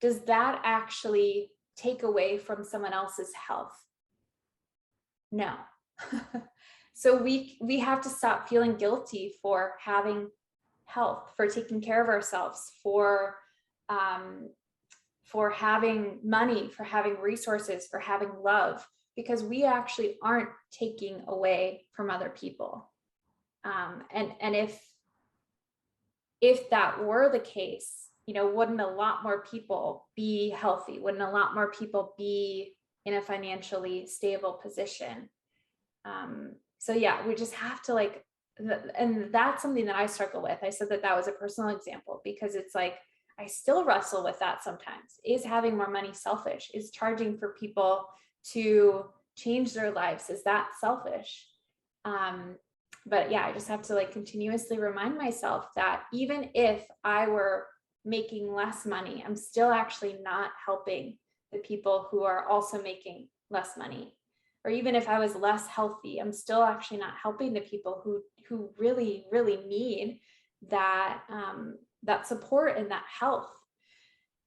does that actually take away from someone else's health? No. So we have to stop feeling guilty for having health, for taking care of ourselves, for having money, for having resources, for having love, because we actually aren't taking away from other people. And if that were the case, you know, wouldn't a lot more people be healthy? Wouldn't a lot more people be in a financially stable position? So yeah, we just have to like, and that's something that I struggle with. I said that was a personal example, because it's like, I still wrestle with that sometimes. Is having more money selfish? Is charging for people to change their lives, is that selfish? But yeah, I just have to like continuously remind myself that even if I were making less money, I'm still actually not helping the people who are also making less money. Or even if I was less healthy, I'm still actually not helping the people who really, really need that, that support and that health.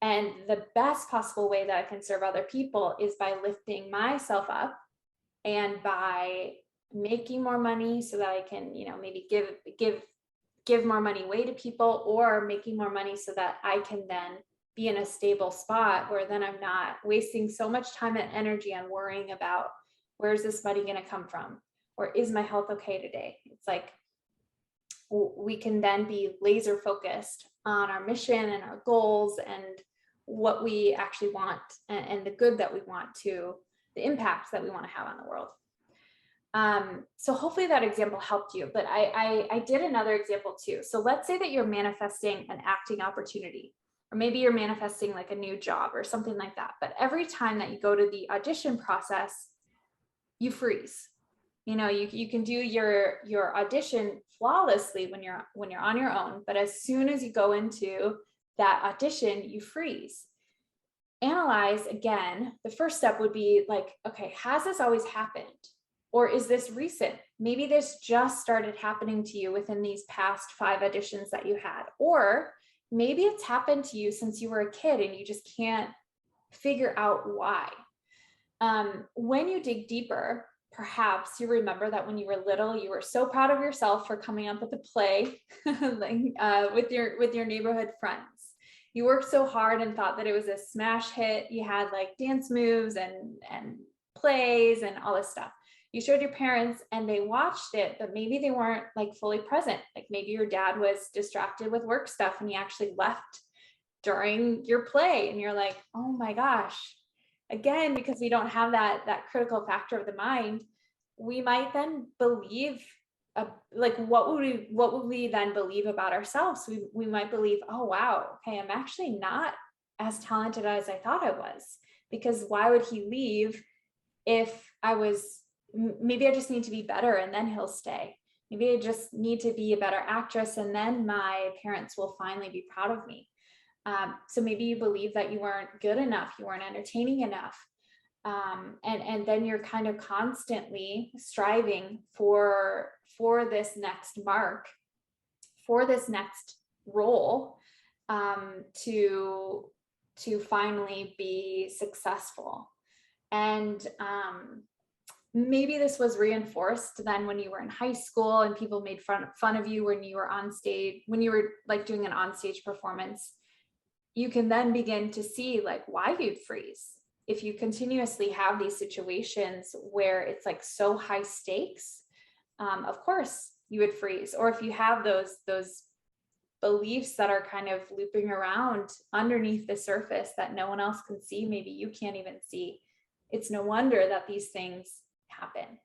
And the best possible way that I can serve other people is by lifting myself up, and by making more money so that I can, you know, maybe give more money away to people, or making more money so that I can then be in a stable spot where then I'm not wasting so much time and energy on worrying about where's this money going to come from, or is my health okay today? It's like we can then be laser focused on our mission and our goals and what we actually want, and the good that we want to, the impact that we want to have on the world. So hopefully that example helped you, but I did another example too. So let's say that you're manifesting an acting opportunity, or maybe you're manifesting like a new job or something like that. But every time that you go to the audition process, you freeze. You know, you can do your audition flawlessly when you're on your own, but as soon as you go into that audition, you freeze. Analyze again. The first step would be like, okay, has this always happened? Or is this recent? Maybe this just started happening to you within these past 5 auditions that you had. Or maybe it's happened to you since you were a kid and you just can't figure out why. When you dig deeper, perhaps you remember that when you were little, you were so proud of yourself for coming up with a play with your neighborhood friends. You worked so hard and thought that it was a smash hit. You had like dance moves and plays and all this stuff. you showed your parents and they watched it, but maybe they weren't like fully present. Like maybe your dad was distracted with work stuff and he actually left during your play, and you're like, oh my gosh. Again, because we don't have that critical factor of the mind, we might then believe like what would we then believe about ourselves? We might believe, oh wow, okay, I'm actually not as talented as I thought I was, because why would he leave if I was, maybe I just need to be better and then he'll stay. Maybe I just need to be a better actress and then my parents will finally be proud of me. So maybe you believe that you weren't good enough, you weren't entertaining enough. And then you're kind of constantly striving for this next mark, for this next role, to finally be successful. And maybe this was reinforced then when you were in high school and people made fun of you when you were on stage, when you were like doing an onstage performance. You can then begin to see like why you'd freeze. If you continuously have these situations where it's like so high stakes, of course you would freeze. Or if you have those beliefs that are kind of looping around underneath the surface that no one else can see, maybe you can't even see, it's no wonder that these things happen.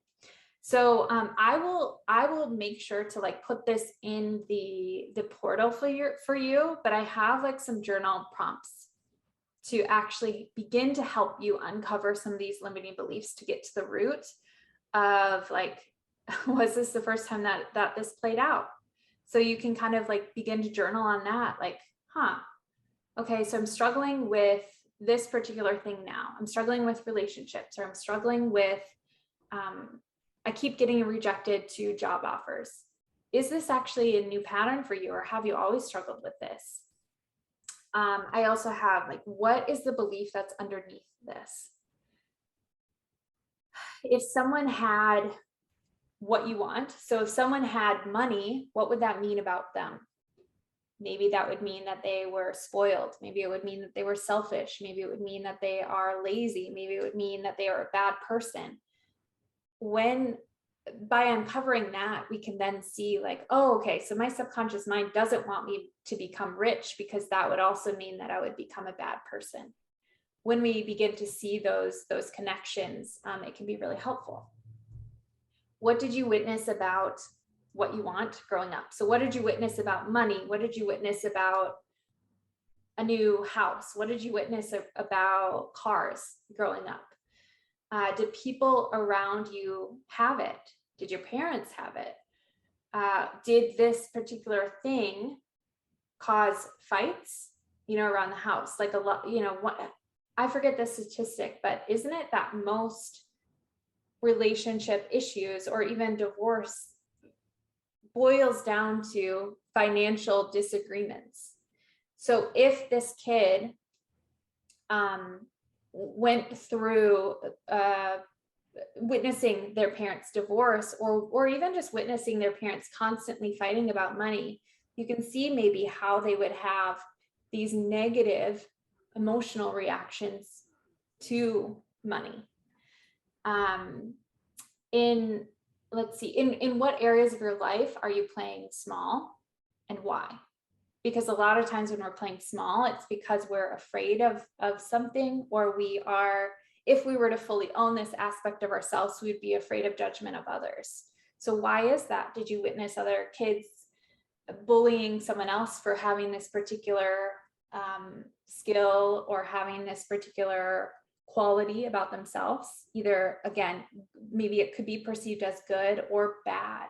So I will make sure to like put this in the portal for you, but I have like some journal prompts to actually begin to help you uncover some of these limiting beliefs, to get to the root of like, was this the first time that this played out? So you can kind of like begin to journal on that, like, okay, so I'm struggling with this particular thing now. I'm struggling with relationships, or I'm struggling with, I keep getting rejected to job offers. Is this actually a new pattern for you, or have you always struggled with this? I also have like, what is the belief that's underneath this? If someone had what you want, so if someone had money, what would that mean about them? Maybe that would mean that they were spoiled. Maybe it would mean that they were selfish. Maybe it would mean that they are lazy. Maybe it would mean that they are a bad person. When by uncovering that, we can then see like, oh, okay, so my subconscious mind doesn't want me to become rich, because that would also mean that I would become a bad person. When we begin to see those connections, it can be really helpful. What did you witness about what you want growing up? So what did you witness about money? What did you witness about a new house? What did you witness about cars growing up? Did people around you have it? Did your parents have it? Did this particular thing cause fights, around the house? Like a lot, I forget the statistic, but isn't it that most relationship issues or even divorce boils down to financial disagreements? So if this kid went through witnessing their parents divorce, or even just witnessing their parents constantly fighting about money, you can see maybe how they would have these negative emotional reactions to money. Let's see, in what areas of your life are you playing small, and why? Because a lot of times when we're playing small, it's because we're afraid of something, or if we were to fully own this aspect of ourselves, we'd be afraid of judgment of others. So why is that? Did you witness other kids bullying someone else for having this particular skill, or having this particular quality about themselves? Either, again, maybe it could be perceived as good or bad.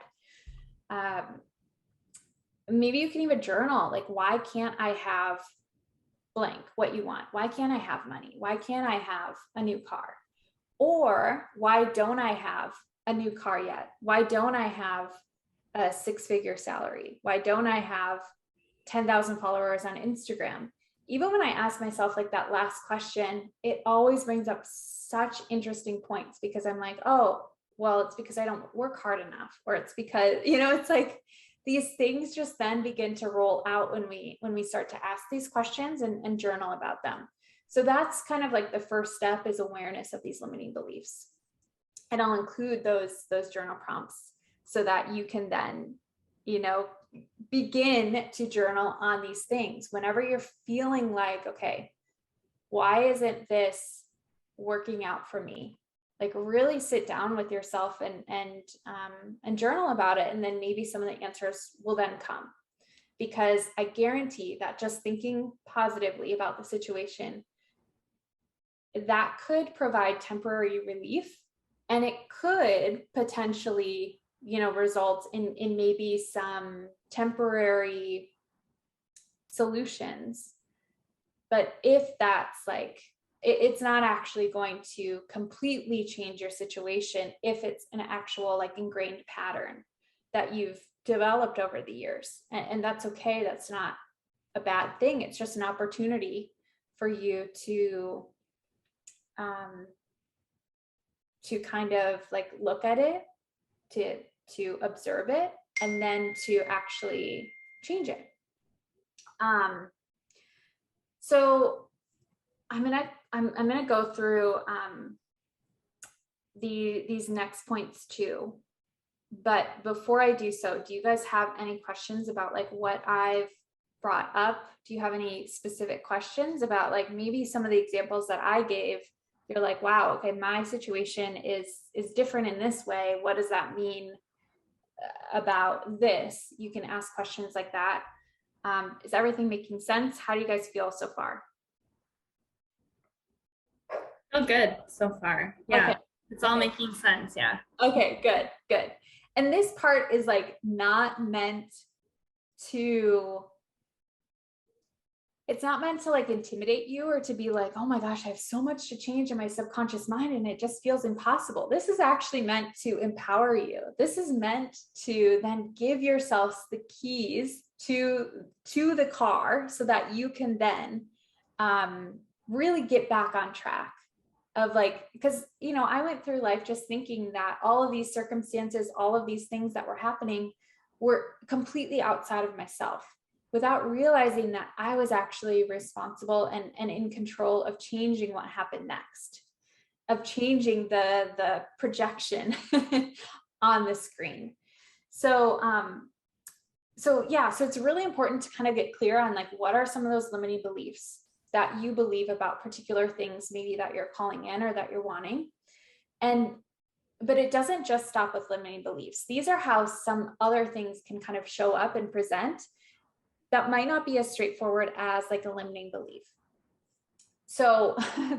Maybe you can even journal, like, why can't I have blank, what you want? Why can't I have money? Why can't I have a new car? Or why don't I have a new car yet? Why don't I have a 6-figure salary? Why don't I have 10,000 followers on Instagram? Even when I ask myself like that last question, it always brings up such interesting points, because I'm like, oh, well, it's because I don't work hard enough, or it's because, it's like these things just then begin to roll out when we start to ask these questions and journal about them. So that's kind of like the first step, is awareness of these limiting beliefs. And I'll include those journal prompts so that you can then, begin to journal on these things whenever you're feeling like, okay, why isn't this working out for me? Like really sit down with yourself and journal about it. And then maybe some of the answers will then come, because I guarantee that just thinking positively about the situation, that could provide temporary relief, and it could potentially, result in maybe some temporary solutions. But if that's like, it's not actually going to completely change your situation if it's an actual like ingrained pattern that you've developed over the years. And that's okay. That's not a bad thing. It's just an opportunity for you to kind of like look at it, to observe it, and then to actually change it. So I'm gonna go through these next points too. But before I do so, do you guys have any questions about like what I've brought up? Do you have any specific questions about like maybe some of the examples that I gave? You're like, wow, okay, my situation is different in this way. What does that mean about this? You can ask questions like that. Is everything making sense? How do you guys feel so far? Oh, good so far. Yeah, Okay. it's all making sense. Yeah. Okay, good. And this part is like not meant to, it's not meant to like intimidate you or to be like, oh my gosh, I have so much to change in my subconscious mind and it just feels impossible. This is actually meant to empower you. This is meant to then give yourselves the keys to the car so that you can then really get back on track of like, because, I went through life just thinking that all of these circumstances, all of these things that were happening were completely outside of myself, without realizing that I was actually responsible and in control of changing what happened next, of changing the projection on the screen. So it's really important to kind of get clear on like, what are some of those limiting beliefs that you believe about particular things, maybe that you're calling in or that you're wanting. But it doesn't just stop with limiting beliefs. These are how some other things can kind of show up and present that might not be as straightforward as like a limiting belief. So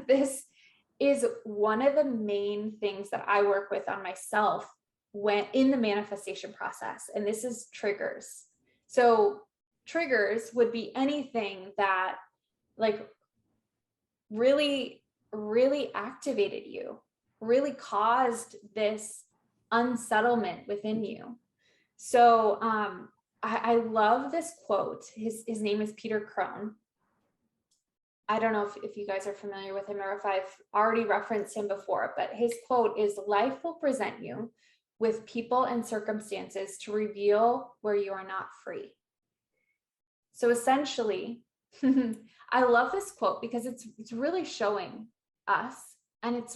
this is one of the main things that I work with on myself when in the manifestation process, and this is triggers. So triggers would be anything that like really, really activated you, really caused this unsettlement within you. So I love this quote. His name is Peter Crone. I don't know if you guys are familiar with him or if I've already referenced him before, but his quote is, life will present you with people and circumstances to reveal where you are not free. So essentially, I love this quote because it's really showing us, and it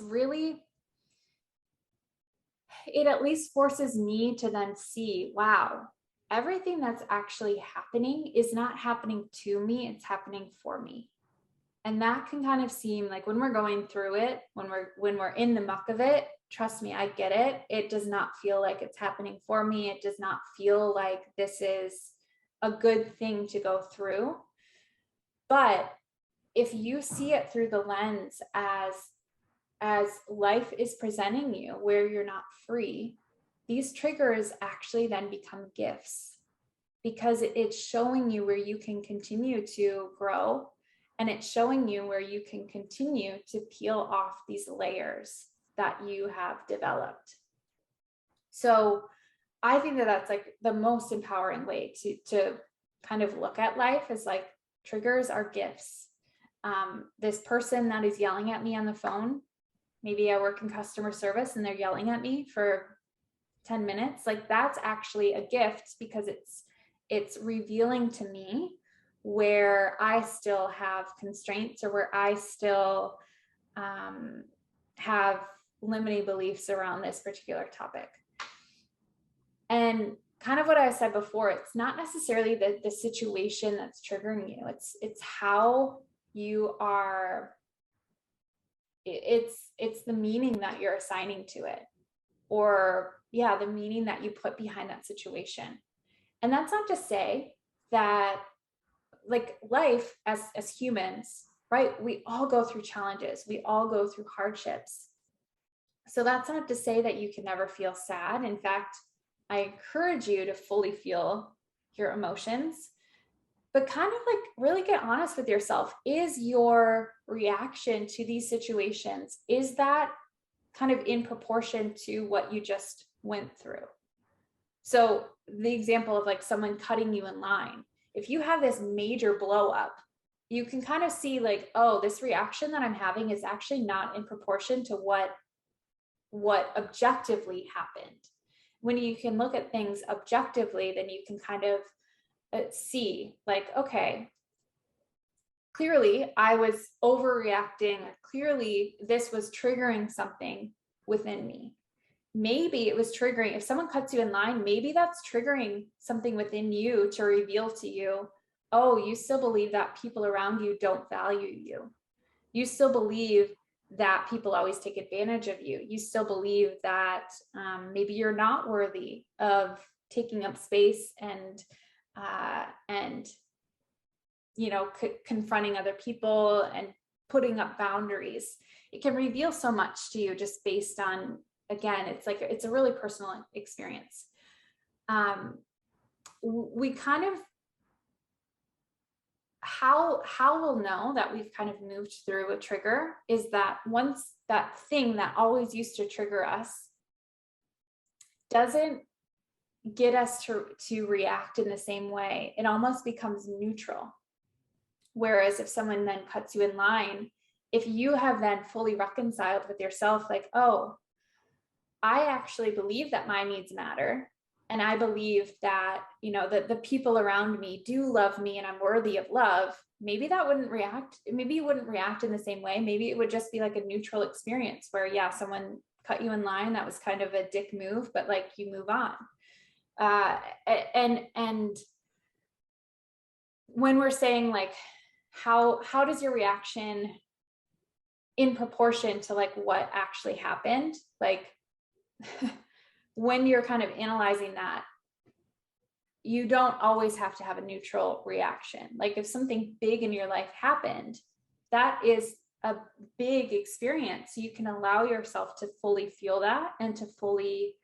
at least forces me to then see, wow, everything that's actually happening is not happening to me, it's happening for me. And that can kind of seem like when we're going through it, when we're in the muck of it, trust me, I get it. It does not feel like it's happening for me. It does not feel like this is a good thing to go through. But if you see it through the lens as life is presenting you where you're not free, these triggers actually then become gifts, because it's showing you where you can continue to grow, and it's showing you where you can continue to peel off these layers that you have developed. So I think that that's like the most empowering way to kind of look at life, is like triggers are gifts. This person that is yelling at me on the phone, maybe I work in customer service and they're yelling at me for 10 minutes. Like that's actually a gift, because it's revealing to me where I still have constraints, or where I still have limiting beliefs around this particular topic. And kind of what I said before, it's not necessarily the situation that's triggering you. It's how you are, it's the meaning that you're assigning to it, or yeah, the meaning that you put behind that situation. And that's not to say that, like, life as humans, right? We all go through challenges. We all go through hardships. So that's not to say that you can never feel sad. In fact, I encourage you to fully feel your emotions, but kind of like really get honest with yourself. Is your reaction to these situations, is that kind of in proportion to what you just went through? So the example of like someone cutting you in line, if you have this major blow up, you can kind of see like, oh, this reaction that I'm having is actually not in proportion to what objectively happened. When you can look at things objectively, then you can kind of see like, okay, clearly I was overreacting. Clearly this was triggering something within me. Maybe it was triggering, if someone cuts you in line, maybe that's triggering something within you to reveal to you, oh, you still believe that people around you don't value you. You still believe that people always take advantage of you. You still believe that maybe you're not worthy of taking up space and confronting other people and putting up boundaries. It can reveal so much to you just based on, again, it's a really personal experience. We kind of, how we'll know that we've kind of moved through a trigger is that once that thing that always used to trigger us doesn't get us to react in the same way, it almost becomes neutral. Whereas if someone then cuts you in line, if you have then fully reconciled with yourself, like, oh, I actually believe that my needs matter. And I believe that, that the people around me do love me and I'm worthy of love. Maybe that wouldn't react. Maybe you wouldn't react in the same way. Maybe it would just be like a neutral experience where, yeah, someone cut you in line. That was kind of a dick move, but like you move on. And when we're saying like, how does your reaction in proportion to like what actually happened? Like, when you're kind of analyzing that, you don't always have to have a neutral reaction. Like if something big in your life happened, that is a big experience. You can allow yourself to fully feel that and to fully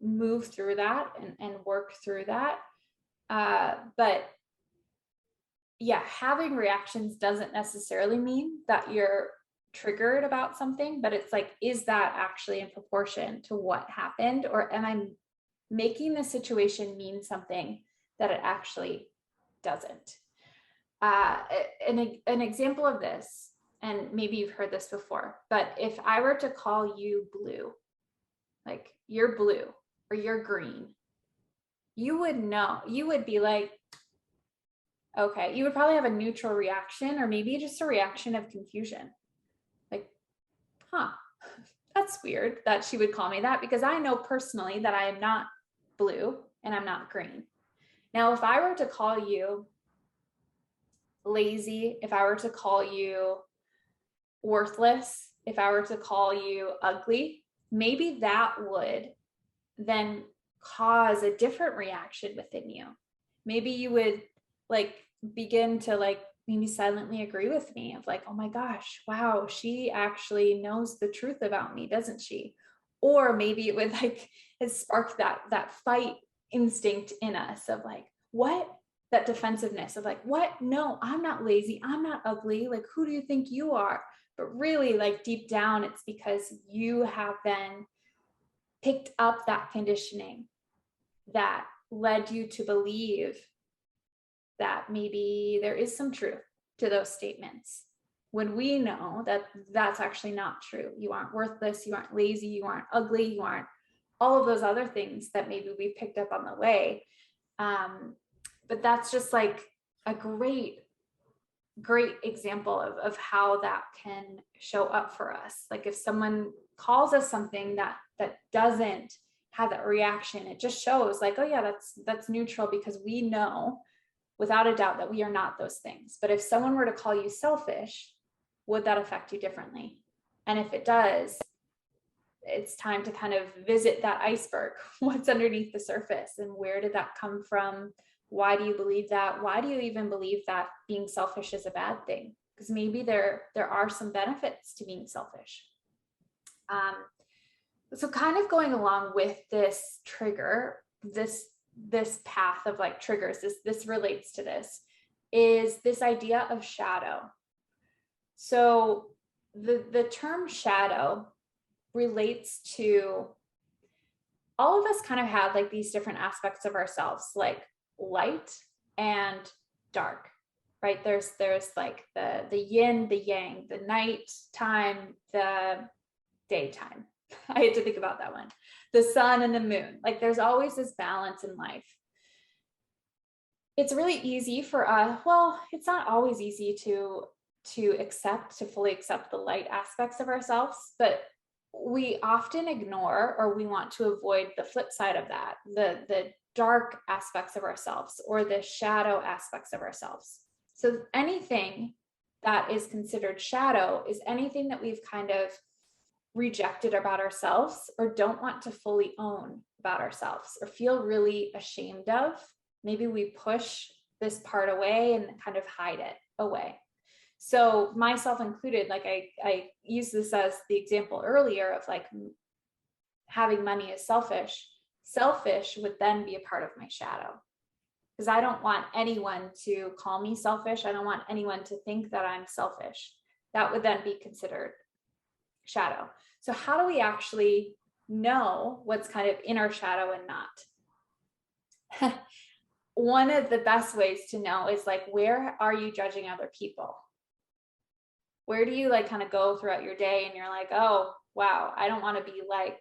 move through that and work through that. But yeah, having reactions doesn't necessarily mean that you're triggered about something, but it's like, is that actually in proportion to what happened? Or am I making the situation mean something that it actually doesn't? An example of this, and maybe you've heard this before, but if I were to call you blue, like you're blue or you're green, you would know, you would be like, okay, you would probably have a neutral reaction or maybe just a reaction of confusion. Like, huh, that's weird that she would call me that, because I know personally that I am not blue and I'm not green. Now, if I were to call you lazy, if I were to call you worthless, if I were to call you ugly, maybe that would then cause a different reaction within you. Maybe you would like begin to like maybe silently agree with me of like, oh my gosh, wow, she actually knows the truth about me, doesn't she? Or maybe it would like spark that fight instinct in us of like, what? That defensiveness of like, what? No, I'm not lazy. I'm not ugly. Like, who do you think you are? But really, like deep down, it's because you have been picked up that conditioning that led you to believe that maybe there is some truth to those statements, when we know that that's actually not true. You aren't worthless, you aren't lazy, you aren't ugly, you aren't all of those other things that maybe we picked up on the way. But that's just like a great great example of how that can show up for us. Like if someone calls us something that doesn't have that reaction, it just shows like, oh yeah, that's neutral, because we know without a doubt that we are not those things. But if someone were to call you selfish, would that affect you differently? And if it does, it's time to kind of visit that iceberg. What's underneath the surface, and where did that come from? Why do you believe that? Why do you even believe that being selfish is a bad thing? Because maybe there are some benefits to being selfish. So kind of going along with this trigger, this path of like triggers, this relates to this, is this idea of shadow. So the term shadow relates to all of us kind of have like these different aspects of ourselves, like light and dark, right? There's like the yin, the yang, the night time, the daytime. I had to think about that one. The sun and the moon. Like there's always this balance in life. It's really easy for us. Well, it's not always easy to fully accept the light aspects of ourselves, but we often ignore, or we want to avoid the flip side of that, the dark aspects of ourselves, or the shadow aspects of ourselves. So anything that is considered shadow is anything that we've kind of rejected about ourselves, or don't want to fully own about ourselves, or feel really ashamed of. Maybe we push this part away and kind of hide it away. So myself included, like I used this as the example earlier of like having money is selfish. Selfish would then be a part of my shadow, because I don't want anyone to call me selfish. I don't want anyone to think that I'm selfish. That would then be considered shadow. So how do we actually know what's kind of in our shadow and not? One of the best ways to know is like, where are you judging other people? Where do you like kind of go throughout your day and you're like, oh, wow, I don't want to be like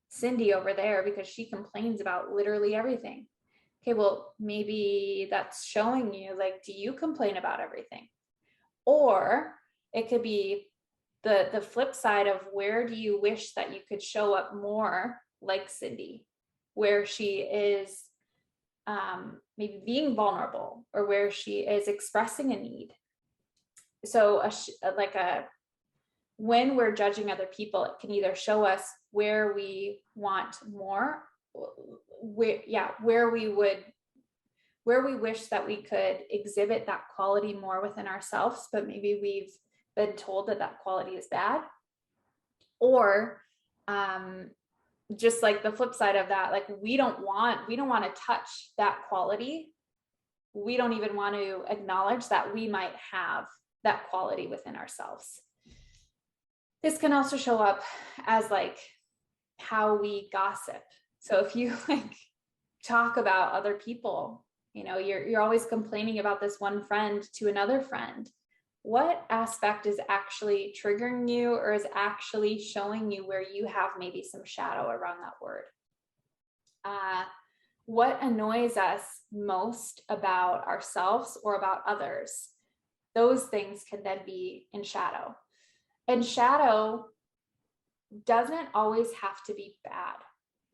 Cindy over there because she complains about literally everything. Okay, well, maybe that's showing you like, do you complain about everything? Or it could be the flip side of, where do you wish that you could show up more like Cindy, where she is maybe being vulnerable, or where she is expressing a need. So when we're judging other people, it can either show us where we want more, where we wish that we could exhibit that quality more within ourselves, but maybe we've been told that quality is bad. Or just like the flip side of that, like we don't want to touch that quality. We don't even want to acknowledge that we might have that quality within ourselves. This can also show up as like how we gossip. So if you like talk about other people, you know, you're always complaining about this one friend to another friend. What aspect is actually triggering you, or is actually showing you where you have maybe some shadow around that word? What annoys us most about ourselves or about others? Those things can then be in shadow. And shadow doesn't always have to be bad.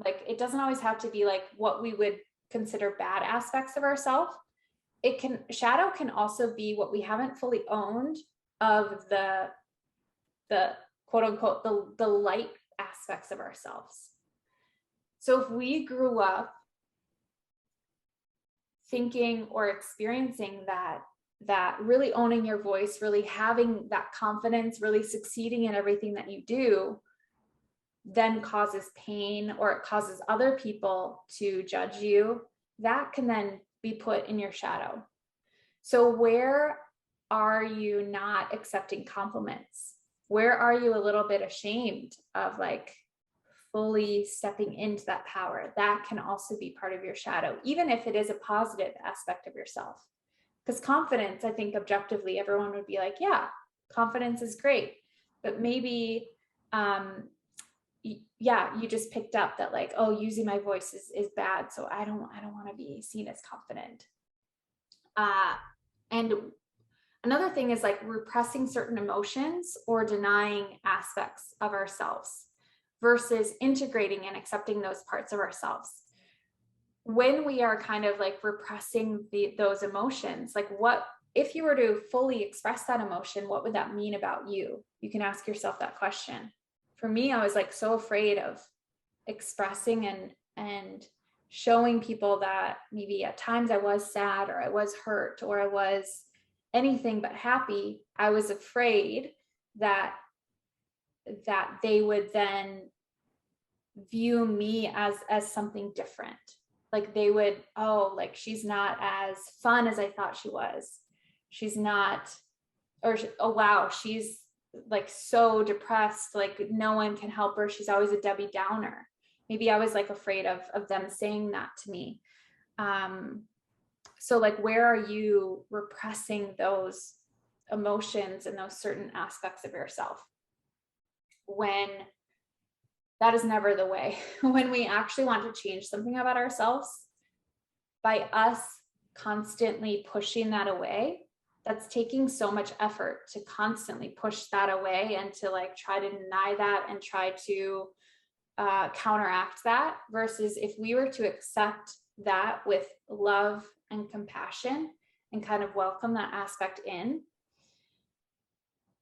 Like it doesn't always have to be like what we would consider bad aspects of ourselves. Shadow can also be what we haven't fully owned of the quote unquote, the light aspects of ourselves. So if we grew up thinking or experiencing that really owning your voice, really having that confidence, really succeeding in everything that you do, then causes pain, or it causes other people to judge you, that can then be put in your shadow. So where are you not accepting compliments? Where are you a little bit ashamed of like fully stepping into that power? That can also be part of your shadow, even if it is a positive aspect of yourself. Because confidence, I think objectively, everyone would be like, yeah, confidence is great. But maybe, you just picked up that like, oh, using my voice is bad. So I don't want to be seen as confident. And Another thing is like repressing certain emotions or denying aspects of ourselves versus integrating and accepting those parts of ourselves. When we are kind of like repressing those emotions, like what, if you were to fully express that emotion, what would that mean about you? You can ask yourself that question. For me, I was like so afraid of expressing and showing people that maybe at times I was sad or I was hurt or I was anything but happy. I was afraid that they would then view me as something different. Like they would, oh, like she's not as fun as I thought she was. She's not, or oh wow, she's like so depressed, like no one can help her. She's always a Debbie Downer. Maybe I was like afraid of them saying that to me. So like, where are you repressing those emotions and those certain aspects of yourself? When that is never the way. When we actually want to change something about ourselves, by us constantly pushing that away, that's taking so much effort to constantly push that away and to like try to deny that and try to counteract that, versus if we were to accept that with love and compassion and kind of welcome that aspect in,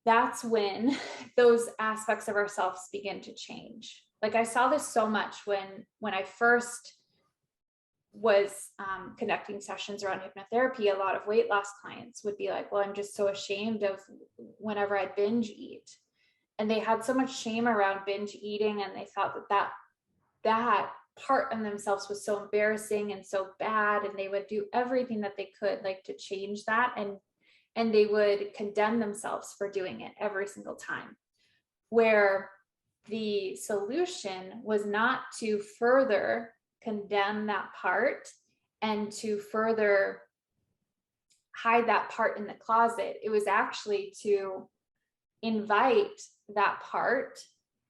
that's when those aspects of ourselves begin to change. Like I saw this so much when I first was conducting sessions around hypnotherapy. A lot of weight loss clients would be like, well, I'm just so ashamed of whenever I binge eat. And they had so much shame around binge eating, and they thought that part of themselves was so embarrassing and so bad, and they would do everything that they could like to change that, and they would condemn themselves for doing it every single time, where the solution was not to further condemn that part and to further hide that part in the closet. It was actually to invite that part,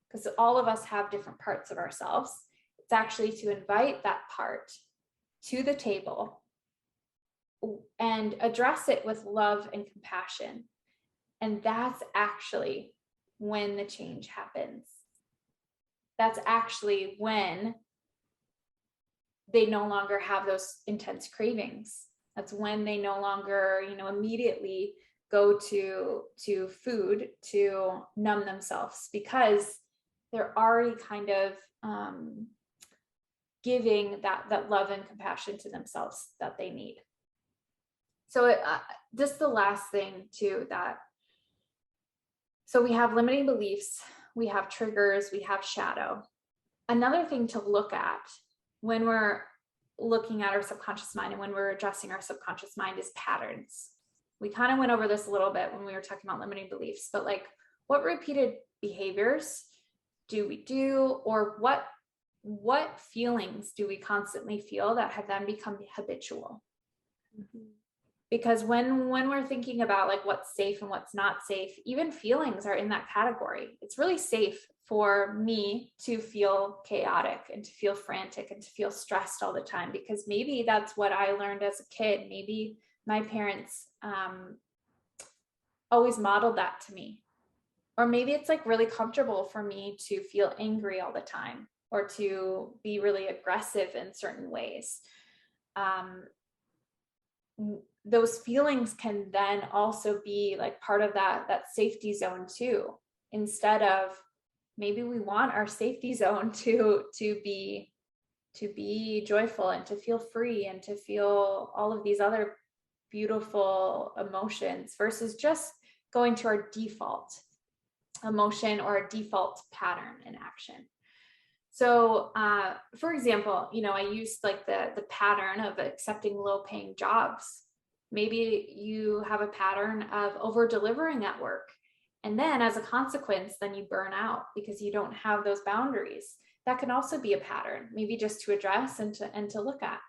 because all of us have different parts of ourselves. It's actually to invite that part to the table and address it with love and compassion. And that's actually when the change happens. That's actually when they no longer have those intense cravings. That's when they no longer, immediately go to food to numb themselves, because they're already kind of giving that love and compassion to themselves that they need. So just the last thing too, so we have limiting beliefs, we have triggers, we have shadow. Another thing to look at when we're looking at our subconscious mind and when we're addressing our subconscious mind is patterns. We kind of went over this a little bit when we were talking about limiting beliefs, but like, what repeated behaviors do we do, or what feelings do we constantly feel that have then become habitual? Mm-hmm. Because when we're thinking about like what's safe and what's not safe, even feelings are in that category. It's really safe for me to feel chaotic and to feel frantic and to feel stressed all the time, because maybe that's what I learned as a kid. Maybe my parents always modeled that to me. Or maybe it's like really comfortable for me to feel angry all the time or to be really aggressive in certain ways. Those feelings can then also be like part of that safety zone too. Instead of, maybe we want our safety zone to be joyful and to feel free and to feel all of these other beautiful emotions, versus just going to our default emotion or a default pattern in action. So, for example, I used like the pattern of accepting low-paying jobs. Maybe you have a pattern of over-delivering at work. And then as a consequence, then you burn out because you don't have those boundaries. That can also be a pattern, maybe just to address and to look at.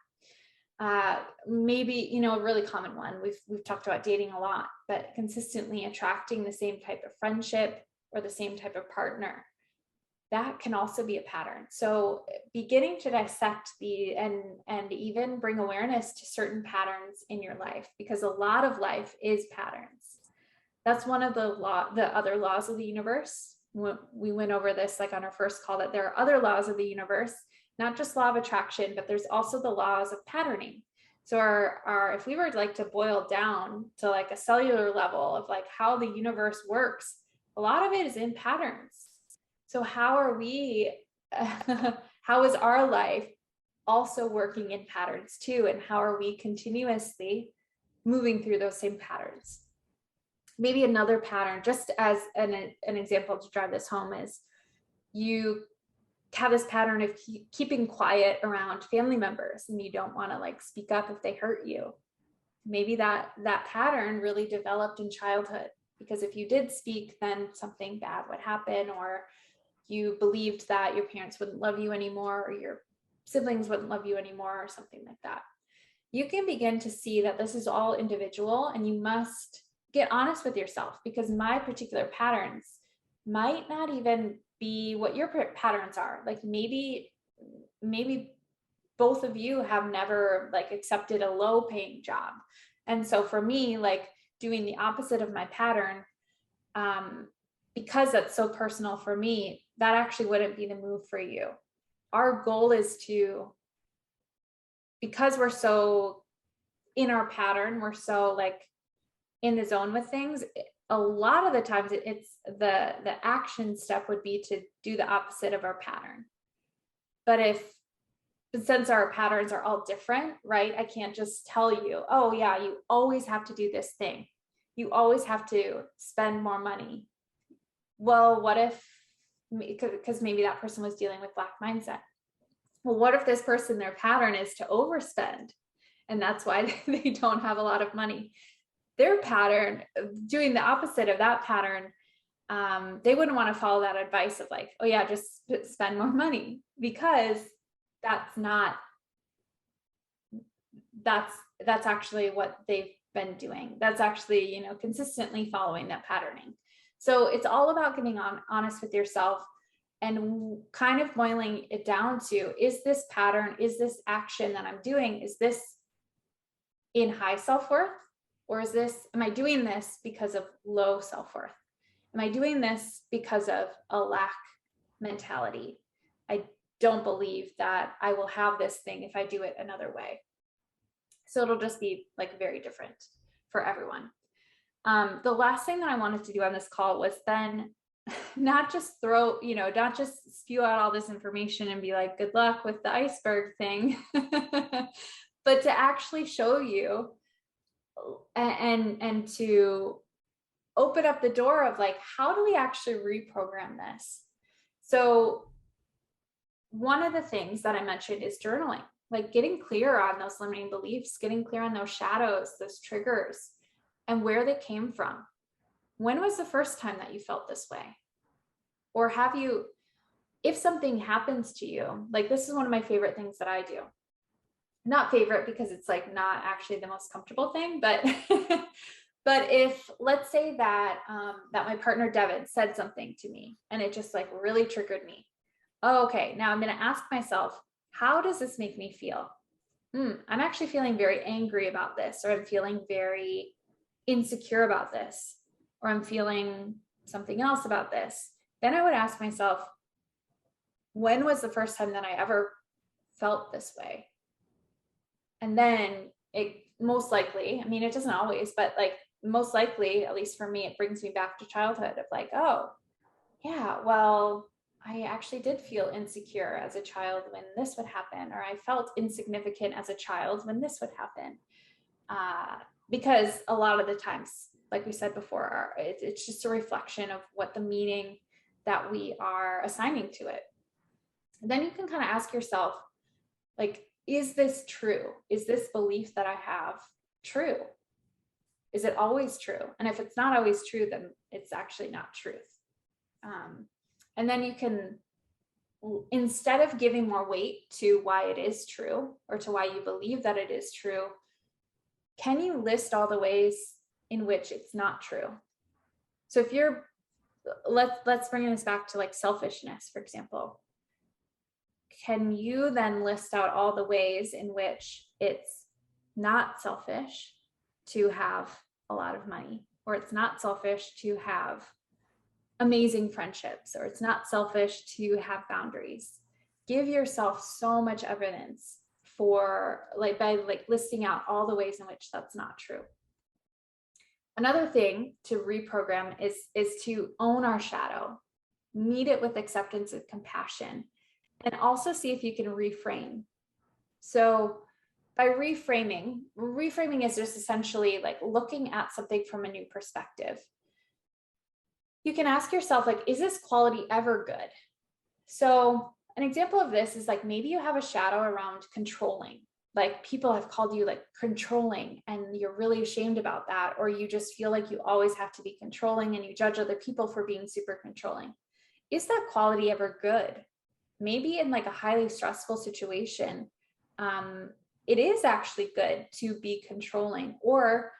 Maybe, a really common one, we've talked about dating a lot, but consistently attracting the same type of friendship or the same type of partner. that can also be a pattern. So beginning to dissect and even bring awareness to certain patterns in your life, because a lot of life is patterns. That's one of the other laws of the universe. We went over this like on our first call, that there are other laws of the universe, not just law of attraction, but there's also the laws of patterning. So if we were like to boil down to like a cellular level of like how the universe works, a lot of it is in patterns. So how are we, how is our life also working in patterns too? And how are we continuously moving through those same patterns? Maybe another pattern, just as an example to drive this home, is you have this pattern of keeping quiet around family members and you don't want to like speak up if they hurt you. Maybe that pattern really developed in childhood, because if you did speak, then something bad would happen, or you believed that your parents wouldn't love you anymore, or your siblings wouldn't love you anymore, or something like that. You can begin to see that this is all individual, and you must get honest with yourself, because my particular patterns might not even be what your patterns are. Like maybe both of you have never like accepted a low paying job. And so for me, like doing the opposite of my pattern, because that's so personal for me, that actually wouldn't be the move for you. Our goal is to, because we're so in our pattern, we're so like in the zone with things, a lot of the times it's the action step would be to do the opposite of our pattern. But since our patterns are all different, right? I can't just tell you, oh yeah, you always have to do this thing. You always have to spend more money. Well, what if, because maybe that person was dealing with lack mindset. Well, what if this person, their pattern is to overspend, and that's why they don't have a lot of money? Their pattern, doing the opposite of that pattern, they wouldn't want to follow that advice of like, oh yeah, just spend more money, because that's actually what they've been doing. That's actually, consistently following that patterning. So it's all about getting honest with yourself and kind of boiling it down to, is this pattern, is this action that I'm doing, is this in high self-worth? Or am I doing this because of low self-worth? Am I doing this because of a lack mentality? I don't believe that I will have this thing if I do it another way. So it'll just be like very different for everyone. The last thing that I wanted to do on this call was then not just not just spew out all this information and be like, good luck with the iceberg thing, but to actually show you and to open up the door of like, how do we actually reprogram this? So one of the things that I mentioned is journaling, like getting clear on those limiting beliefs, getting clear on those shadows, those triggers, and where they came from. When was the first time that you felt this way? Or if something happens to you, like this is one of my favorite things that I do. Not favorite because it's like not actually the most comfortable thing, but but if, let's say that that my partner Devin said something to me and it just like really triggered me. Oh, okay, now I'm going to ask myself, how does this make me feel? I'm actually feeling very angry about this, or I'm feeling very insecure about this, or I'm feeling something else about this. Then I would ask myself, when was the first time that I ever felt this way? And then it most likely, I mean, it doesn't always, but like most likely, at least for me, it brings me back to childhood of like, oh yeah, well, I actually did feel insecure as a child when this would happen, or I felt insignificant as a child when this would happen. Because a lot of the times, like we said before, it's just a reflection of what the meaning that we are assigning to it. And then you can kind of ask yourself, like, is this true? Is this belief that I have true? Is it always true? And if it's not always true, then it's actually not truth. And then you can, instead of giving more weight to why it is true or to why you believe that it is true, can you list all the ways in which it's not true? So if you're let's bring this back to like selfishness, for example. Can you then list out all the ways in which it's not selfish to have a lot of money, or it's not selfish to have amazing friendships, or it's not selfish to have boundaries? Give yourself so much evidence for like by like listing out all the ways in which that's not true. Another thing to reprogram is to own our shadow, meet it with acceptance and compassion, and also see if you can reframe. So by reframing is just essentially like looking at something from a new perspective. You can ask yourself, like, is this quality ever good? So an example of this is like, maybe you have a shadow around controlling. Like people have called you like controlling and you're really ashamed about that, or you just feel like you always have to be controlling and you judge other people for being super controlling. Is that quality ever good? Maybe in like a highly stressful situation, it is actually good to be controlling. Or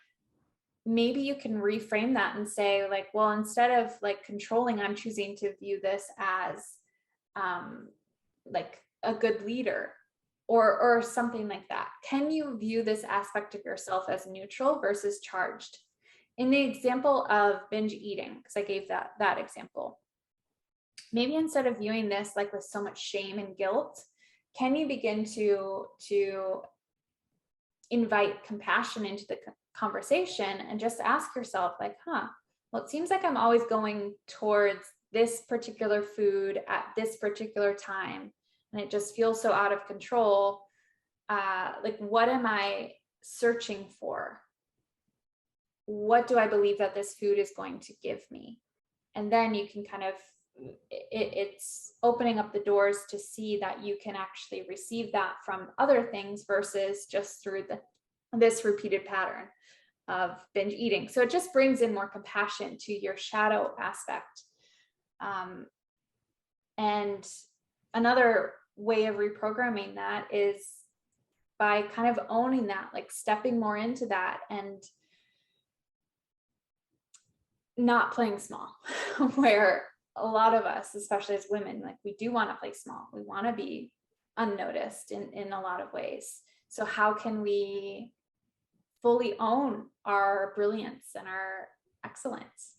maybe you can reframe that and say like, well, instead of like controlling, I'm choosing to view this as like a good leader, or something like that. Can you view this aspect of yourself as neutral versus charged? In the example of binge eating, because I gave that example, maybe instead of viewing this like with so much shame and guilt, can you begin to invite compassion into the conversation and just ask yourself like, well, it seems like I'm always going towards this particular food at this particular time, and it just feels so out of control. Like, what am I searching for? What do I believe that this food is going to give me? And then you can kind of, it's opening up the doors to see that you can actually receive that from other things versus just through this repeated pattern of binge eating. So it just brings in more compassion to your shadow aspect. And another way of reprogramming that is by kind of owning that, like stepping more into that and not playing small, where a lot of us, especially as women, like we do want to play small. We want to be unnoticed in a lot of ways. So how can we fully own our brilliance and our excellence?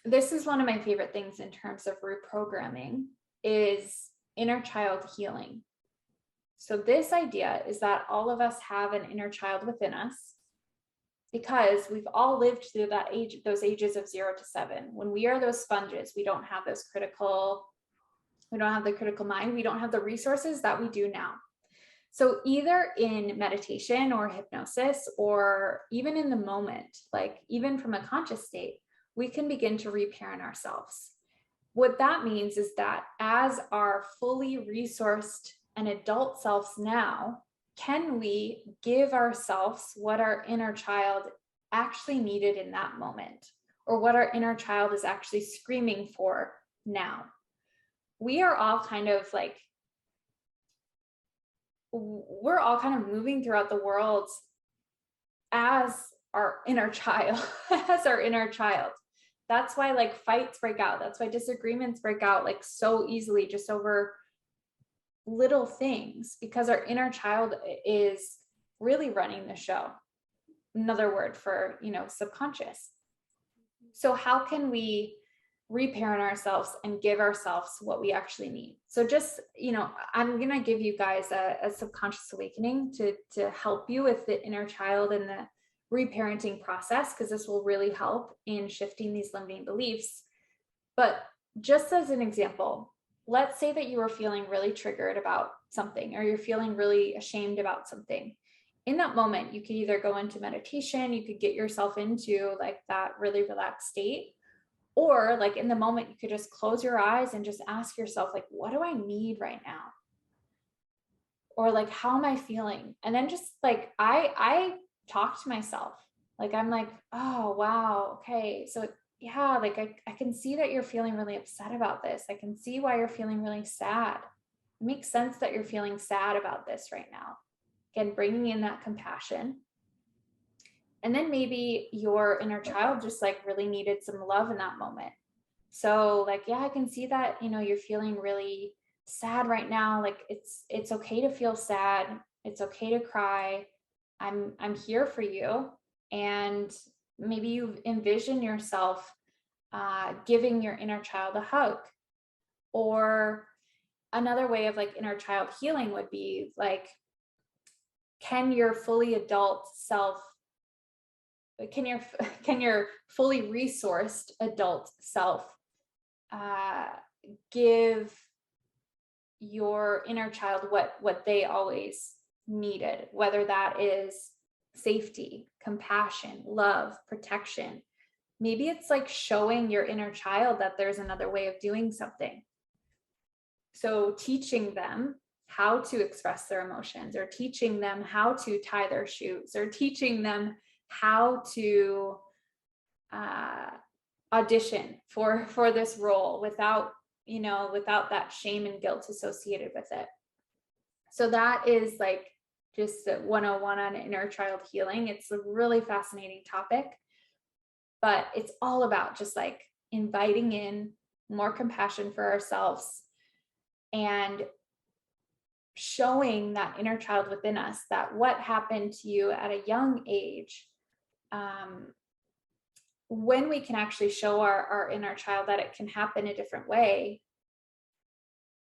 This is one of my favorite things in terms of reprogramming is inner child healing. So this idea is that all of us have an inner child within us, because we've all lived through that age, those ages of 0 to 7. When we are those sponges, we don't have the critical mind. We don't have the resources that we do now. So either in meditation or hypnosis, or even in the moment, like even from a conscious state, we can begin to reparent ourselves. What that means is that as our fully resourced and adult selves now, can we give ourselves what our inner child actually needed in that moment, or what our inner child is actually screaming for now? We are all kind of like, we're all kind of moving throughout the world as our inner child, as our inner child. That's why like fights break out. That's why disagreements break out like so easily, just over little things, because our inner child is really running the show. Another word for, subconscious. So how can we reparent ourselves and give ourselves what we actually need? So just, I'm going to give you guys a subconscious awakening to help you with the inner child and the reparenting process, because this will really help in shifting these limiting beliefs. But just as an example, let's say that you are feeling really triggered about something, or you're feeling really ashamed about something. In that moment, you could either go into meditation, you could get yourself into like that really relaxed state, or like in the moment, you could just close your eyes and just ask yourself, like, what do I need right now? Or like, how am I feeling? And then just like, I talk to myself, like, I'm like, oh, wow. Okay. So yeah, like I can see that you're feeling really upset about this. I can see why you're feeling really sad. It makes sense that you're feeling sad about this right now. Again, bringing in that compassion. And then maybe your inner child just like really needed some love in that moment. So like, yeah, I can see that, you're feeling really sad right now. Like it's okay to feel sad. It's okay to cry. I'm here for you. And maybe you envision yourself giving your inner child a hug. Or another way of like inner child healing would be like, can your fully adult self, can your can your fully resourced adult self give your inner child what they always needed, whether that is safety, compassion, love, protection. Maybe it's like showing your inner child that there's another way of doing something. So teaching them how to express their emotions, or teaching them how to tie their shoes, or teaching them how to audition for this role without that shame and guilt associated with it. So that is like just 101 on inner child healing. It's a really fascinating topic, but it's all about just like inviting in more compassion for ourselves and showing that inner child within us that what happened to you at a young age, when we can actually show our inner child that it can happen a different way,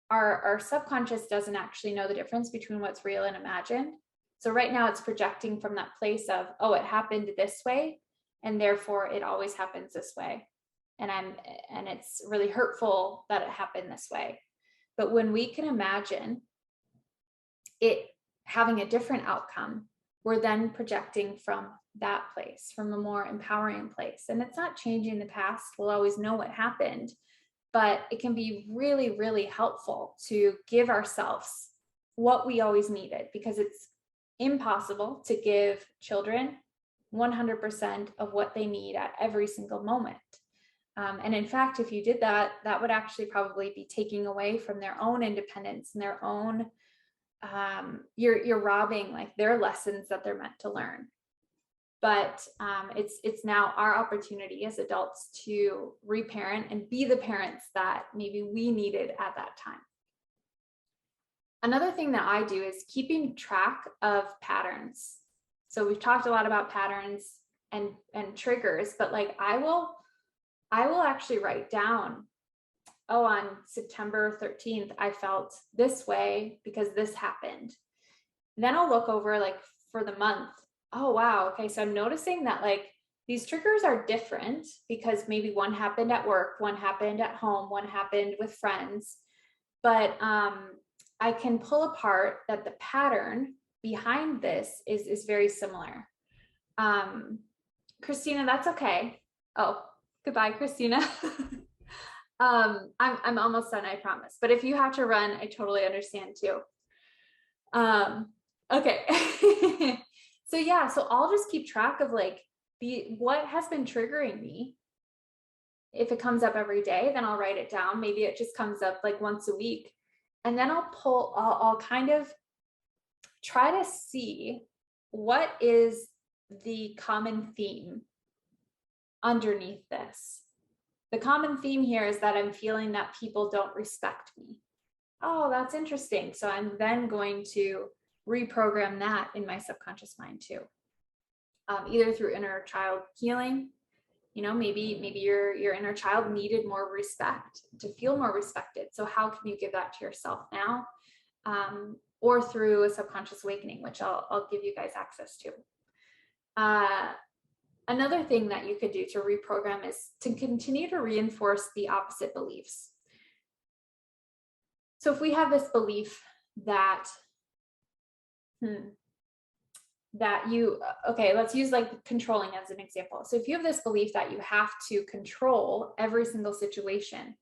our subconscious doesn't actually know the difference between what's real and imagined. So right now it's projecting from that place of, oh, it happened this way, and therefore it always happens this way. And it's really hurtful that it happened this way. But when we can imagine it having a different outcome, we're then projecting from that place, from a more empowering place. And it's not changing the past. We'll always know what happened, but it can be really, really helpful to give ourselves what we always needed, because it's impossible to give children 100% of what they need at every single moment. And in fact, if you did that, that would actually probably be taking away from their own independence and their own, you're robbing like their lessons that they're meant to learn. But it's now our opportunity as adults to reparent and be the parents that maybe we needed at that time. Another thing that I do is keeping track of patterns. So we've talked a lot about patterns and triggers, but like I will actually write down, oh, on September 13th, I felt this way because this happened. Then I'll look over like for the month. Oh, wow. Okay. So I'm noticing that like these triggers are different because maybe one happened at work, one happened at home, one happened with friends. But I can pull apart that the pattern behind this is very similar. Christina, that's okay. Oh, goodbye, Christina. I'm almost done, I promise. But if you have to run, I totally understand too. Okay. So yeah, so I'll just keep track of like what has been triggering me. If it comes up every day, then I'll write it down. Maybe it just comes up like once a week. And then I'll kind of try to see what is the common theme underneath this. The common theme here is that I'm feeling that people don't respect me. Oh, that's interesting. So I'm then going to reprogram that in my subconscious mind too. Either through inner child healing, maybe your inner child needed more respect to feel more respected. So how can you give that to yourself now? Or through a subconscious awakening, which I'll give you guys access to. Another thing that you could do to reprogram is to continue to reinforce the opposite beliefs. So if we have this belief that let's use like controlling as an example. So if you have this belief that you have to control every single situation,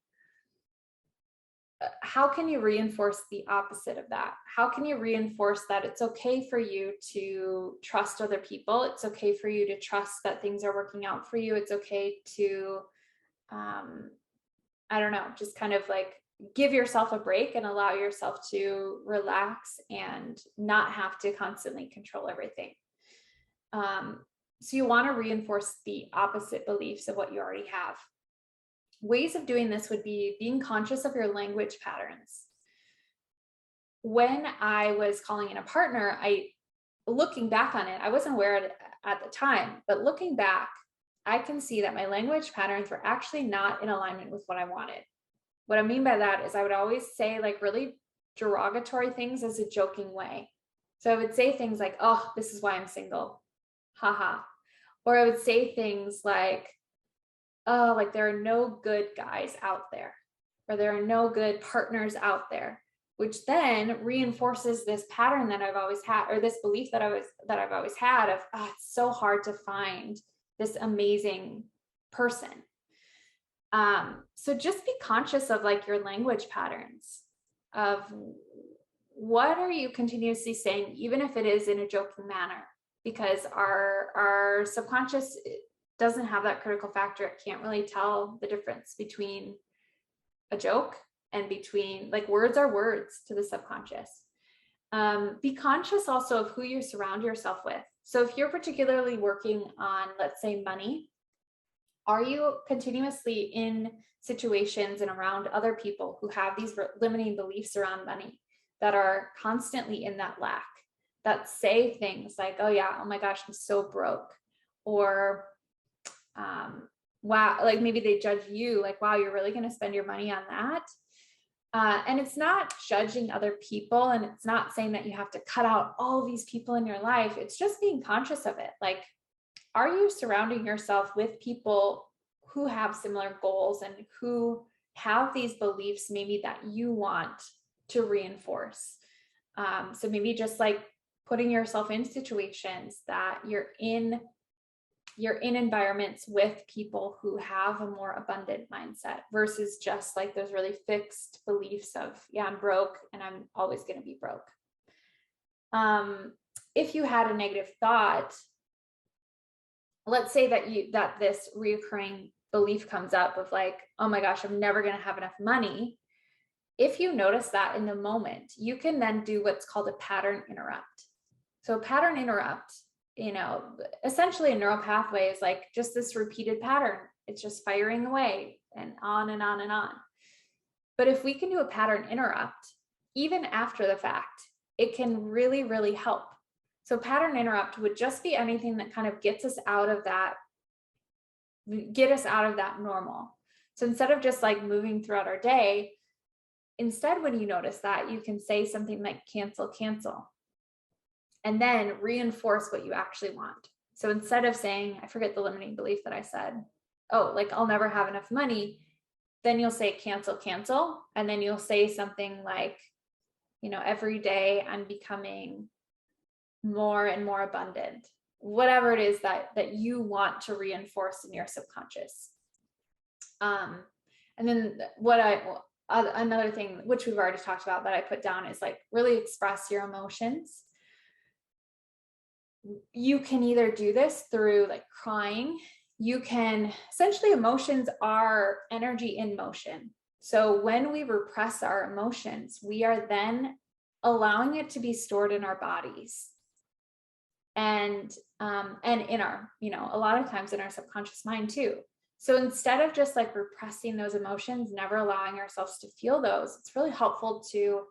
how can you reinforce the opposite of that? How can you reinforce that it's okay for you to trust other people? It's okay for you to trust that things are working out for you. It's okay to, just kind of like give yourself a break and allow yourself to relax and not have to constantly control everything. So you want to reinforce the opposite beliefs of what you already have. Ways of doing this would be being conscious of your language patterns. When I was calling in a partner, looking back on it, I wasn't aware at the time, but looking back, I can see that my language patterns were actually not in alignment with what I wanted. What I mean by that is I would always say like really derogatory things as a joking way. So I would say things like, oh, this is why I'm single. Haha. Or I would say things like, oh, like there are no good guys out there, or there are no good partners out there, which then reinforces this pattern that I've always had, or this belief that I've always had of, oh, it's so hard to find this amazing person. So just be conscious of like your language patterns of what are you continuously saying, even if it is in a joking manner, because our subconscious doesn't have that critical factor. It can't really tell the difference between a joke and between, like, words are words to the subconscious. Be conscious also of who you surround yourself with. So if you're particularly working on, let's say, money, are you continuously in situations and around other people who have these limiting beliefs around money that are constantly in that lack, that say things like, oh yeah, oh my gosh, I'm so broke, or wow, like maybe they judge you like, wow, you're really going to spend your money on that. And it's not judging other people, and it's not saying that you have to cut out all these people in your life. It's just being conscious of it. Like, are you surrounding yourself with people who have similar goals and who have these beliefs maybe that you want to reinforce? So maybe just like putting yourself in situations that you're in environments with people who have a more abundant mindset versus just like those really fixed beliefs of, yeah, I'm broke and I'm always going to be broke. If you had a negative thought, let's say that this reoccurring belief comes up of like, oh my gosh, I'm never going to have enough money. If you notice that in the moment, you can then do what's called a pattern interrupt. So a pattern interrupt, essentially a neural pathway is like just this repeated pattern. It's just firing away and on and on and on. But if we can do a pattern interrupt, even after the fact, it can really, really help. So pattern interrupt would just be anything that kind of get us out of that normal. So instead of just like moving throughout our day, instead, when you notice that, you can say something like cancel, cancel, and then reinforce what you actually want. So instead of saying, I forget the limiting belief that I said, oh, like I'll never have enough money, then you'll say cancel, cancel. And then you'll say something like, every day I'm becoming more and more abundant, whatever it is that you want to reinforce in your subconscious. And then another thing, which we've already talked about, that I put down is like really express your emotions. You can either do this through like crying. Essentially emotions are energy in motion. So when we repress our emotions, we are then allowing it to be stored in our bodies and in our, a lot of times in our subconscious mind too. So instead of just like repressing those emotions, never allowing ourselves to feel those, it's really helpful to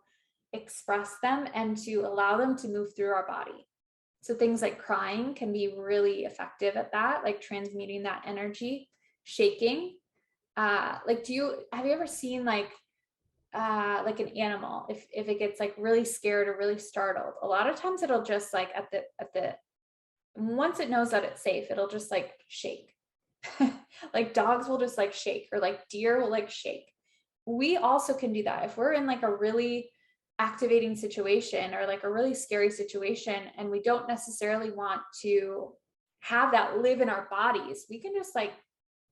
express them and to allow them to move through our body. So things like crying can be really effective at that, like transmuting that energy. Shaking, have you ever seen like an animal, if it gets like really scared or really startled, a lot of times it'll just like once it knows that it's safe, it'll just like shake. Like dogs will just like shake, or like deer will like shake. We also can do that if we're in like a really activating situation or like a really scary situation and we don't necessarily want to have that live in our bodies. We can just like,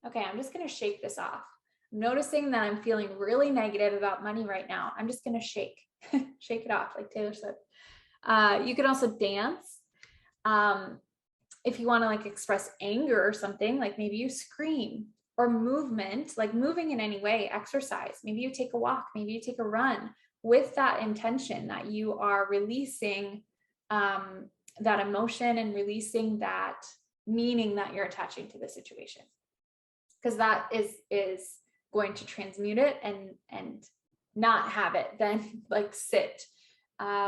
okay, I'm just going to shake this off. I'm noticing that I'm feeling really negative about money right now. I'm just going to shake it off, like Taylor Swift. You can also dance. If you want to like express anger or something, like maybe you scream, or movement, like moving in any way, exercise. Maybe you take a walk, maybe you take a run with that intention that you are releasing that emotion and releasing that meaning that you're attaching to the situation, because that is going to transmute it and not have it then like sit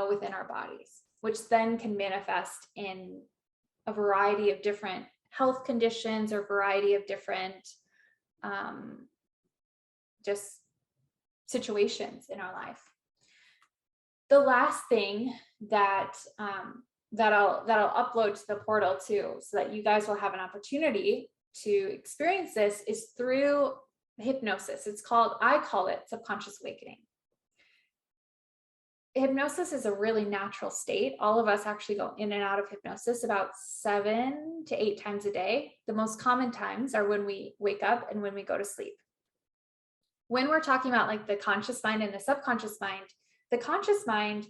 within our bodies, which then can manifest in a variety of different health conditions or variety of different just situations in our life. The last thing that I'll upload to the portal too, so that you guys will have an opportunity to experience this, is through hypnosis. I call it subconscious awakening. Hypnosis is a really natural state. All of us actually go in and out of hypnosis about 7 to 8 times a day. The most common times are when we wake up and when we go to sleep. When we're talking about like the conscious mind and the subconscious mind, the conscious mind,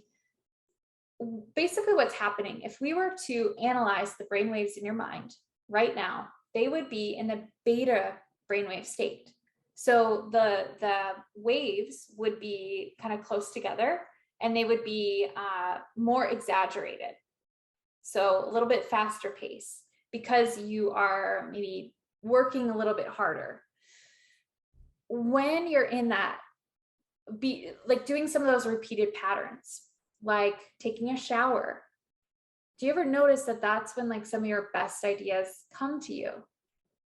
basically what's happening, if we were to analyze the brainwaves in your mind right now, they would be in the beta brainwave state. So the waves would be kind of close together, and they would be more exaggerated. So a little bit faster pace, because you are maybe working a little bit harder. When you're in that, be like doing some of those repeated patterns, like taking a shower. Do you ever notice that that's when like some of your best ideas come to you?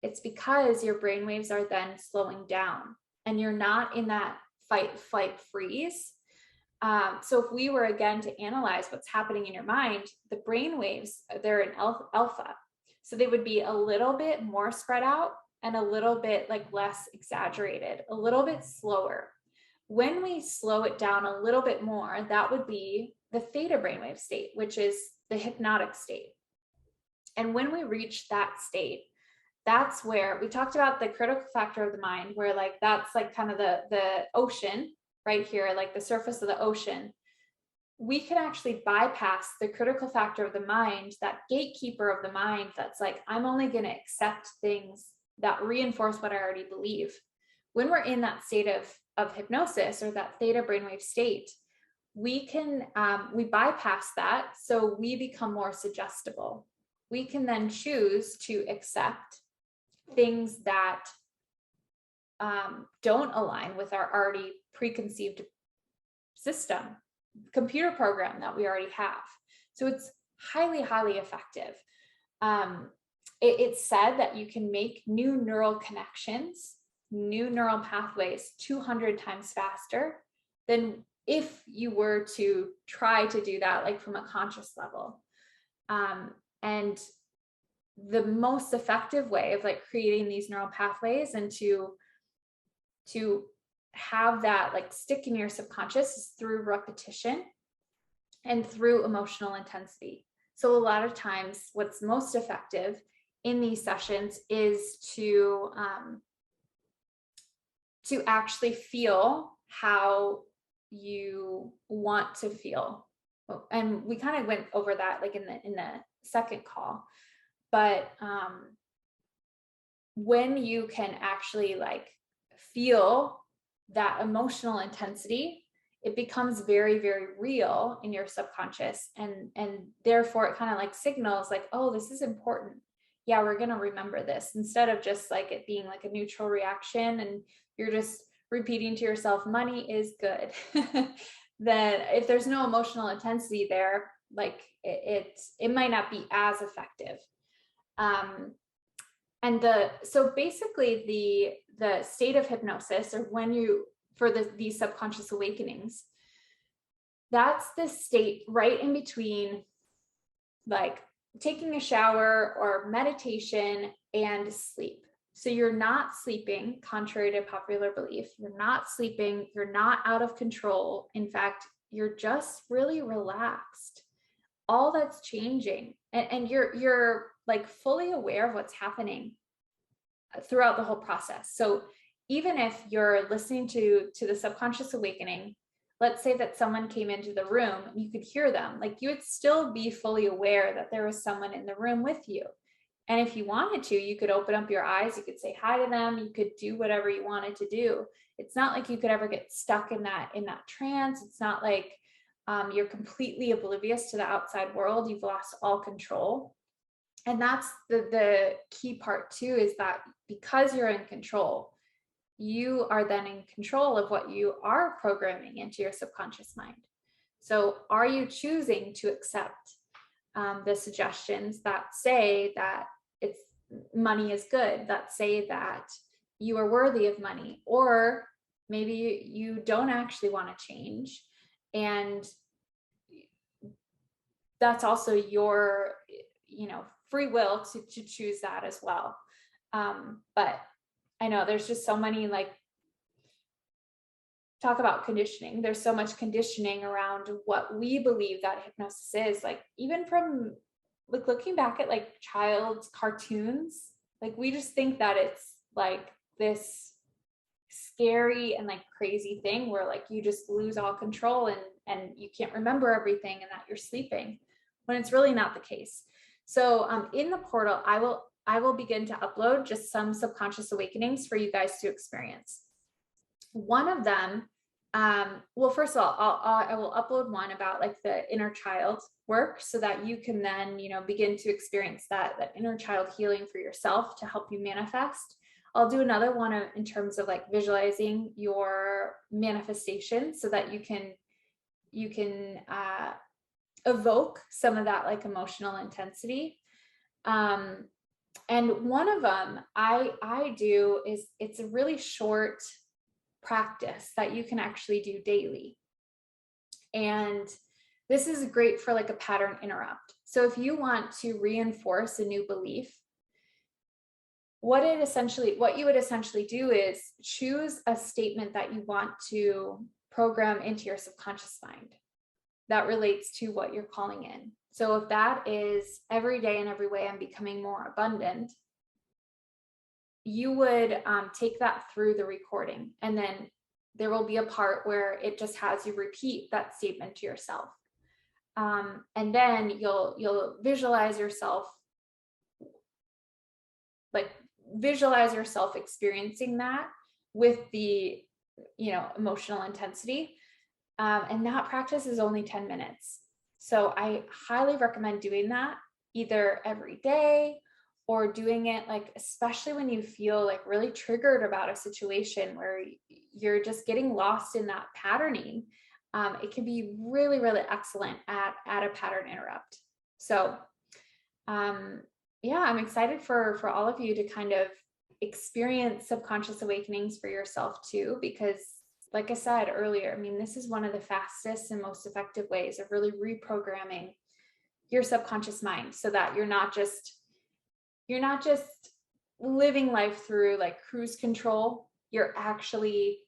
It's because your brain waves are then slowing down and you're not in that fight, flight, freeze. So if we were again to analyze what's happening in your mind, the brain waves, they're in alpha. So they would be a little bit more spread out and a little bit like less exaggerated, a little bit slower. When we slow it down a little bit more, that would be the theta brainwave state, which is the hypnotic state. And when we reach that state, that's where we talked about the critical factor of the mind, where like that's like kind of the ocean right here, like the surface of the ocean. We can actually bypass the critical factor of the mind, that gatekeeper of the mind that's like, I'm only going to accept things that reinforce what I already believe. When we're in that state of hypnosis, or that theta brainwave state, we can we bypass that, so we become more suggestible. We can then choose to accept things that don't align with our already preconceived system, computer program that we already have. So it's highly, highly effective. It's said that you can make new neural connections, new neural pathways 200 times faster than if you were to try to do that like from a conscious level. And the most effective way of like creating these neural pathways and to have that like stick in your subconscious is through repetition and through emotional intensity. So a lot of times what's most effective in these sessions is to actually feel how you want to feel. And we kind of went over that like in the second call, but when you can actually like feel that emotional intensity, it becomes very, very real in your subconscious, and therefore it kind of like signals like, oh, this is important. Yeah, we're going to remember this, instead of just like it being like a neutral reaction and you're just repeating to yourself, money is good. Then if there's no emotional intensity there, like it might not be as effective. So basically the state of hypnosis, or when you, for these subconscious awakenings, that's the state right in between like taking a shower or meditation and sleep. So you're not sleeping, contrary to popular belief. You're not sleeping. You're not out of control. In fact, you're just really relaxed. All that's changing, and you're like fully aware of what's happening throughout the whole process. So even if you're listening to the subconscious awakening, let's say that someone came into the room and you could hear them, like you would still be fully aware that there was someone in the room with you. And if you wanted to, you could open up your eyes, you could say hi to them, you could do whatever you wanted to do. It's not like you could ever get stuck in that trance. It's not like you're completely oblivious to the outside world. You've lost all control. And that's the key part too, is that because you're in control, you are then in control of what you are programming into your subconscious mind. So are you choosing to accept the suggestions that say that it's money is good, that say that you are worthy of money, or maybe you don't actually want to change, and that's also your, free will to choose that as well. But I know there's just so many, like, talk about conditioning. There's so much conditioning around what we believe that hypnosis is. Like, even from like looking back at like child's cartoons, like we just think that it's like this scary and like crazy thing where like you just lose all control and you can't remember everything and that you're sleeping, when it's really not the case. So in the portal, I will begin to upload just some subconscious awakenings for you guys to experience. One of them, well, first of all, I will upload one about like the inner child work, so that you can then, begin to experience that inner child healing for yourself to help you manifest. I'll do another one in terms of like visualizing your manifestation, so that you can evoke some of that like emotional intensity. And one of them I do is, it's a really short practice that you can actually do daily. And this is great for like a pattern interrupt. So if you want to reinforce a new belief, what you would essentially do is choose a statement that you want to program into your subconscious mind that relates to what you're calling in. So if that is, every day in every way I'm becoming more abundant, you would take that through the recording, and then there will be a part where it just has you repeat that statement to yourself. And then you'll visualize yourself experiencing that with the, emotional intensity. And that practice is only 10 minutes. So I highly recommend doing that either every day, or doing it like, especially when you feel like really triggered about a situation where you're just getting lost in that patterning. It can be really, really excellent at a pattern interrupt. So yeah, I'm excited for all of you to kind of experience subconscious awakenings for yourself too, because like I said earlier, I mean, this is one of the fastest and most effective ways of really reprogramming your subconscious mind, so that you're not just living life through like cruise control. You're actually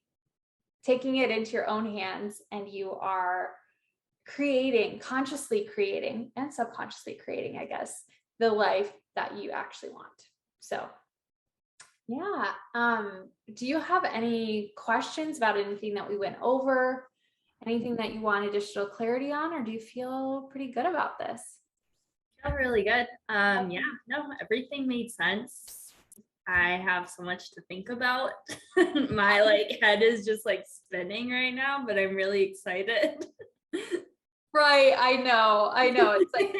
taking it into your own hands, and you are consciously creating and subconsciously creating, I guess, the life that you actually want. So yeah. Do you have any questions about anything that we went over? Anything that you want additional clarity on, or do you feel pretty good about this? Feel really good. Yeah, no, everything made sense. I have so much to think about. My like head is just like spinning right now, but I'm really excited. Right. I know. It's like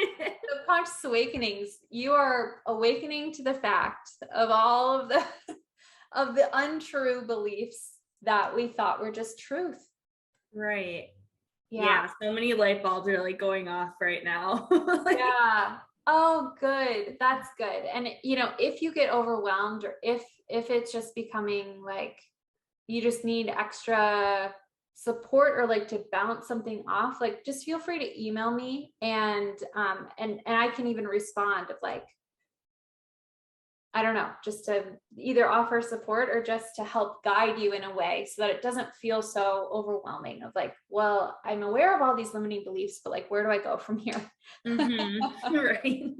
subconscious awakenings. You are awakening to the fact of all of the untrue beliefs that we thought were just truth. Right. Yeah. Yeah, so many light bulbs are like going off right now. Yeah. Oh, good. That's good. And if you get overwhelmed, or if it's just becoming like you just need extra support, or like to bounce something off, like just feel free to email me, and I can even respond of like, I don't know, just to either offer support or just to help guide you in a way so that it doesn't feel so overwhelming of like, well, I'm aware of all these limiting beliefs, but like, where do I go from here? Right.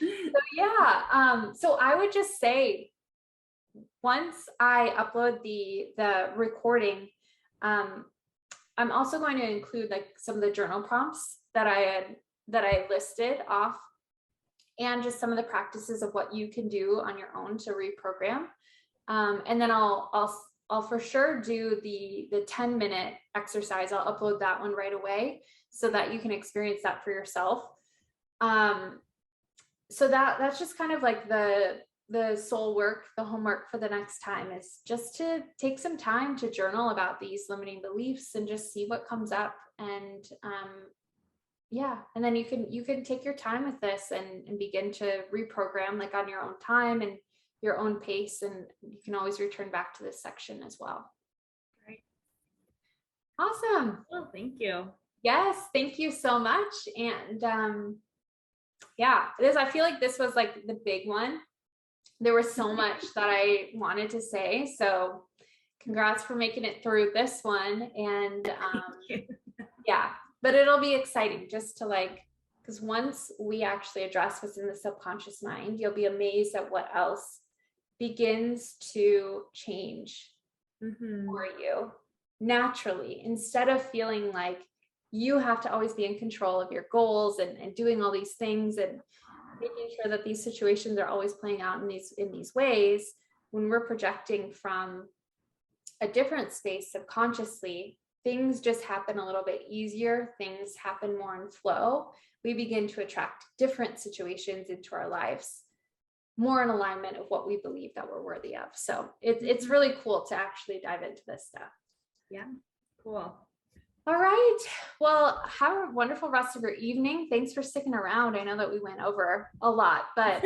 So yeah, so I would just say, once I upload the recording, I'm also going to include like some of the journal prompts that I listed off, and just some of the practices of what you can do on your own to reprogram. And then I'll for sure do the 10-minute exercise. I'll upload that one right away so that you can experience that for yourself. so that's just kind of like the soul work, the homework for the next time, is just to take some time to journal about these limiting beliefs and just see what comes up. And yeah, and then you can take your time with this and begin to reprogram like on your own time and your own pace, and you can always return back to this section as well. Great. Awesome. Well, thank you. Yes, thank you so much. And yeah, it is. I feel like this was like the big one. There was so much that I wanted to say. So congrats for making it through this one. And yeah, but it'll be exciting just to like, because once we actually address what's in the subconscious mind, you'll be amazed at what else begins to change for you naturally, instead of feeling like you have to always be in control of your goals and doing all these things and making sure that these situations are always playing out in these ways. When we're projecting from a different space subconsciously, things just happen a little bit easier. Things happen more in flow. We begin to attract different situations into our lives, more in alignment of what we believe that we're worthy of. So it's really cool to actually dive into this stuff. Yeah, cool. All right. Well, have a wonderful rest of your evening. Thanks for sticking around. I know that we went over a lot, but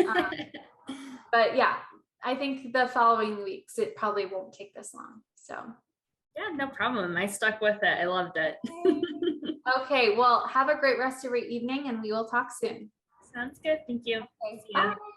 yeah, I think the following weeks, it probably won't take this long. So yeah, no problem. I stuck with it. I loved it. okay. Well, have a great rest of your evening and we will talk soon. Sounds good. Thank you. Okay, See ya. bye.